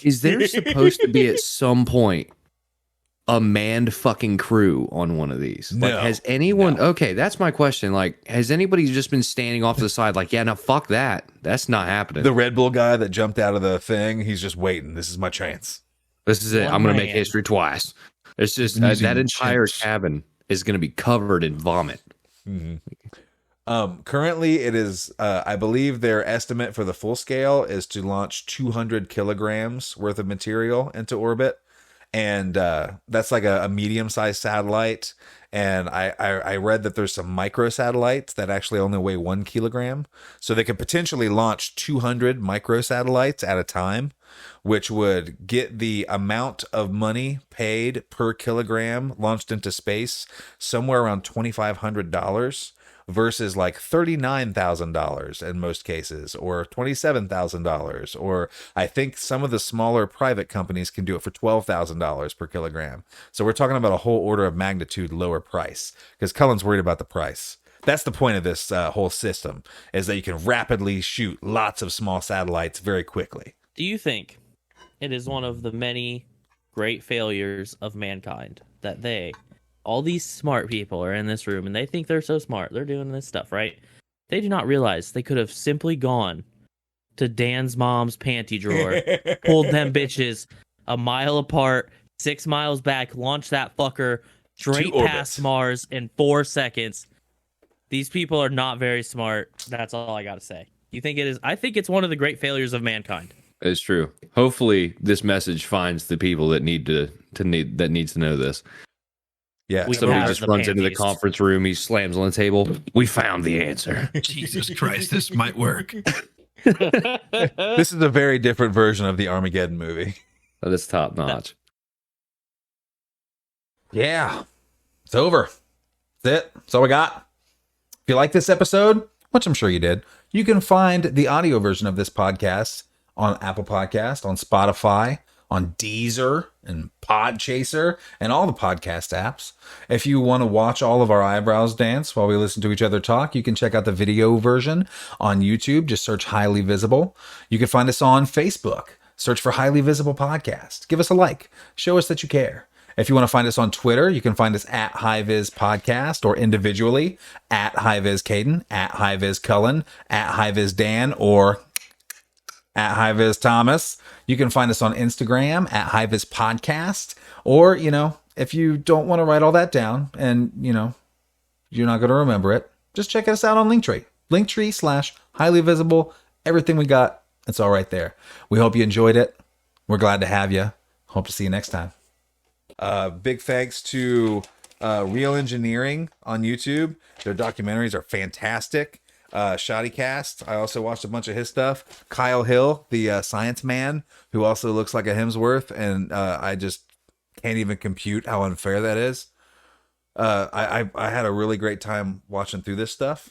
Is there supposed to be at some point a manned fucking crew on one of these? Like, No. has anyone? No. Okay, that's my question. Like, has anybody just been standing off to the side, like, yeah, no, fuck that. That's not happening. The Red Bull guy that jumped out of the thing, he's just waiting. This is my chance. This is it. One I'm going to make man. history twice. It's just Using that entire chips. cabin is going to be covered in vomit. Currently, it is. I believe their estimate for the full scale is to launch 200 kilograms worth of material into orbit, and that's like a medium-sized satellite. And I read that there's some micro satellites that actually only weigh 1 kilogram, so they could potentially launch 200 micro satellites at a time, which would get the amount of money paid per kilogram launched into space somewhere around $2,500 versus like $39,000 in most cases, or $27,000, or I think some of the smaller private companies can do it for $12,000 per kilogram. So we're talking about a whole order of magnitude lower price, because Cullen's worried about the price. That's the point of this whole system, is that you can rapidly shoot lots of small satellites very quickly. Do you think it is one of the many great failures of mankind that all these smart people are in this room and they think they're so smart, they're doing this stuff, right? They do not realize they could have simply gone to Dan's mom's panty drawer, pulled them bitches a mile apart, 6 miles back, launched that fucker straight To orbit. past Mars in 4 seconds. These people are not very smart. That's all I gotta say. You think it is? I think it's one of the great failures of mankind. It's true. Hopefully, this message finds the people that needs to know this. Yeah, We Somebody have just the runs into the panties. conference room. He slams on the table. We found the answer. Jesus Christ, this might work. this is a very different version of the Armageddon movie. That is top notch. Yeah, it's over. That's it. That's all we got. If you like this episode, which I'm sure you did, you can find the audio version of this podcast on Apple Podcast, on Spotify, on Deezer and Podchaser, and all the podcast apps. If you want to watch all of our eyebrows dance while we listen to each other talk, you can check out the video version on YouTube. Just search Highly Visible. You can find us on Facebook. Search for Highly Visible Podcast. Give us a like. Show us that you care. If you want to find us on Twitter, you can find us at HighViz Podcast, or individually at HighViz Caden, at HighViz Cullen, at HighViz Dan, or at HighViz Thomas. You can find us on Instagram at HighViz Podcast, or, if you don't want to write all that down and, you're not going to remember it, just check us out on Linktree. Linktree/highly visible. Everything we got, it's all right there. We hope you enjoyed it. We're glad to have you. Hope to see you next time. Big thanks to Real Engineering on YouTube. Their documentaries are fantastic. Shoddycast, I also watched a bunch of his stuff. Kyle Hill, the science man, who also looks like a Hemsworth, and I just can't even compute how unfair that is. I had a really great time watching through this stuff.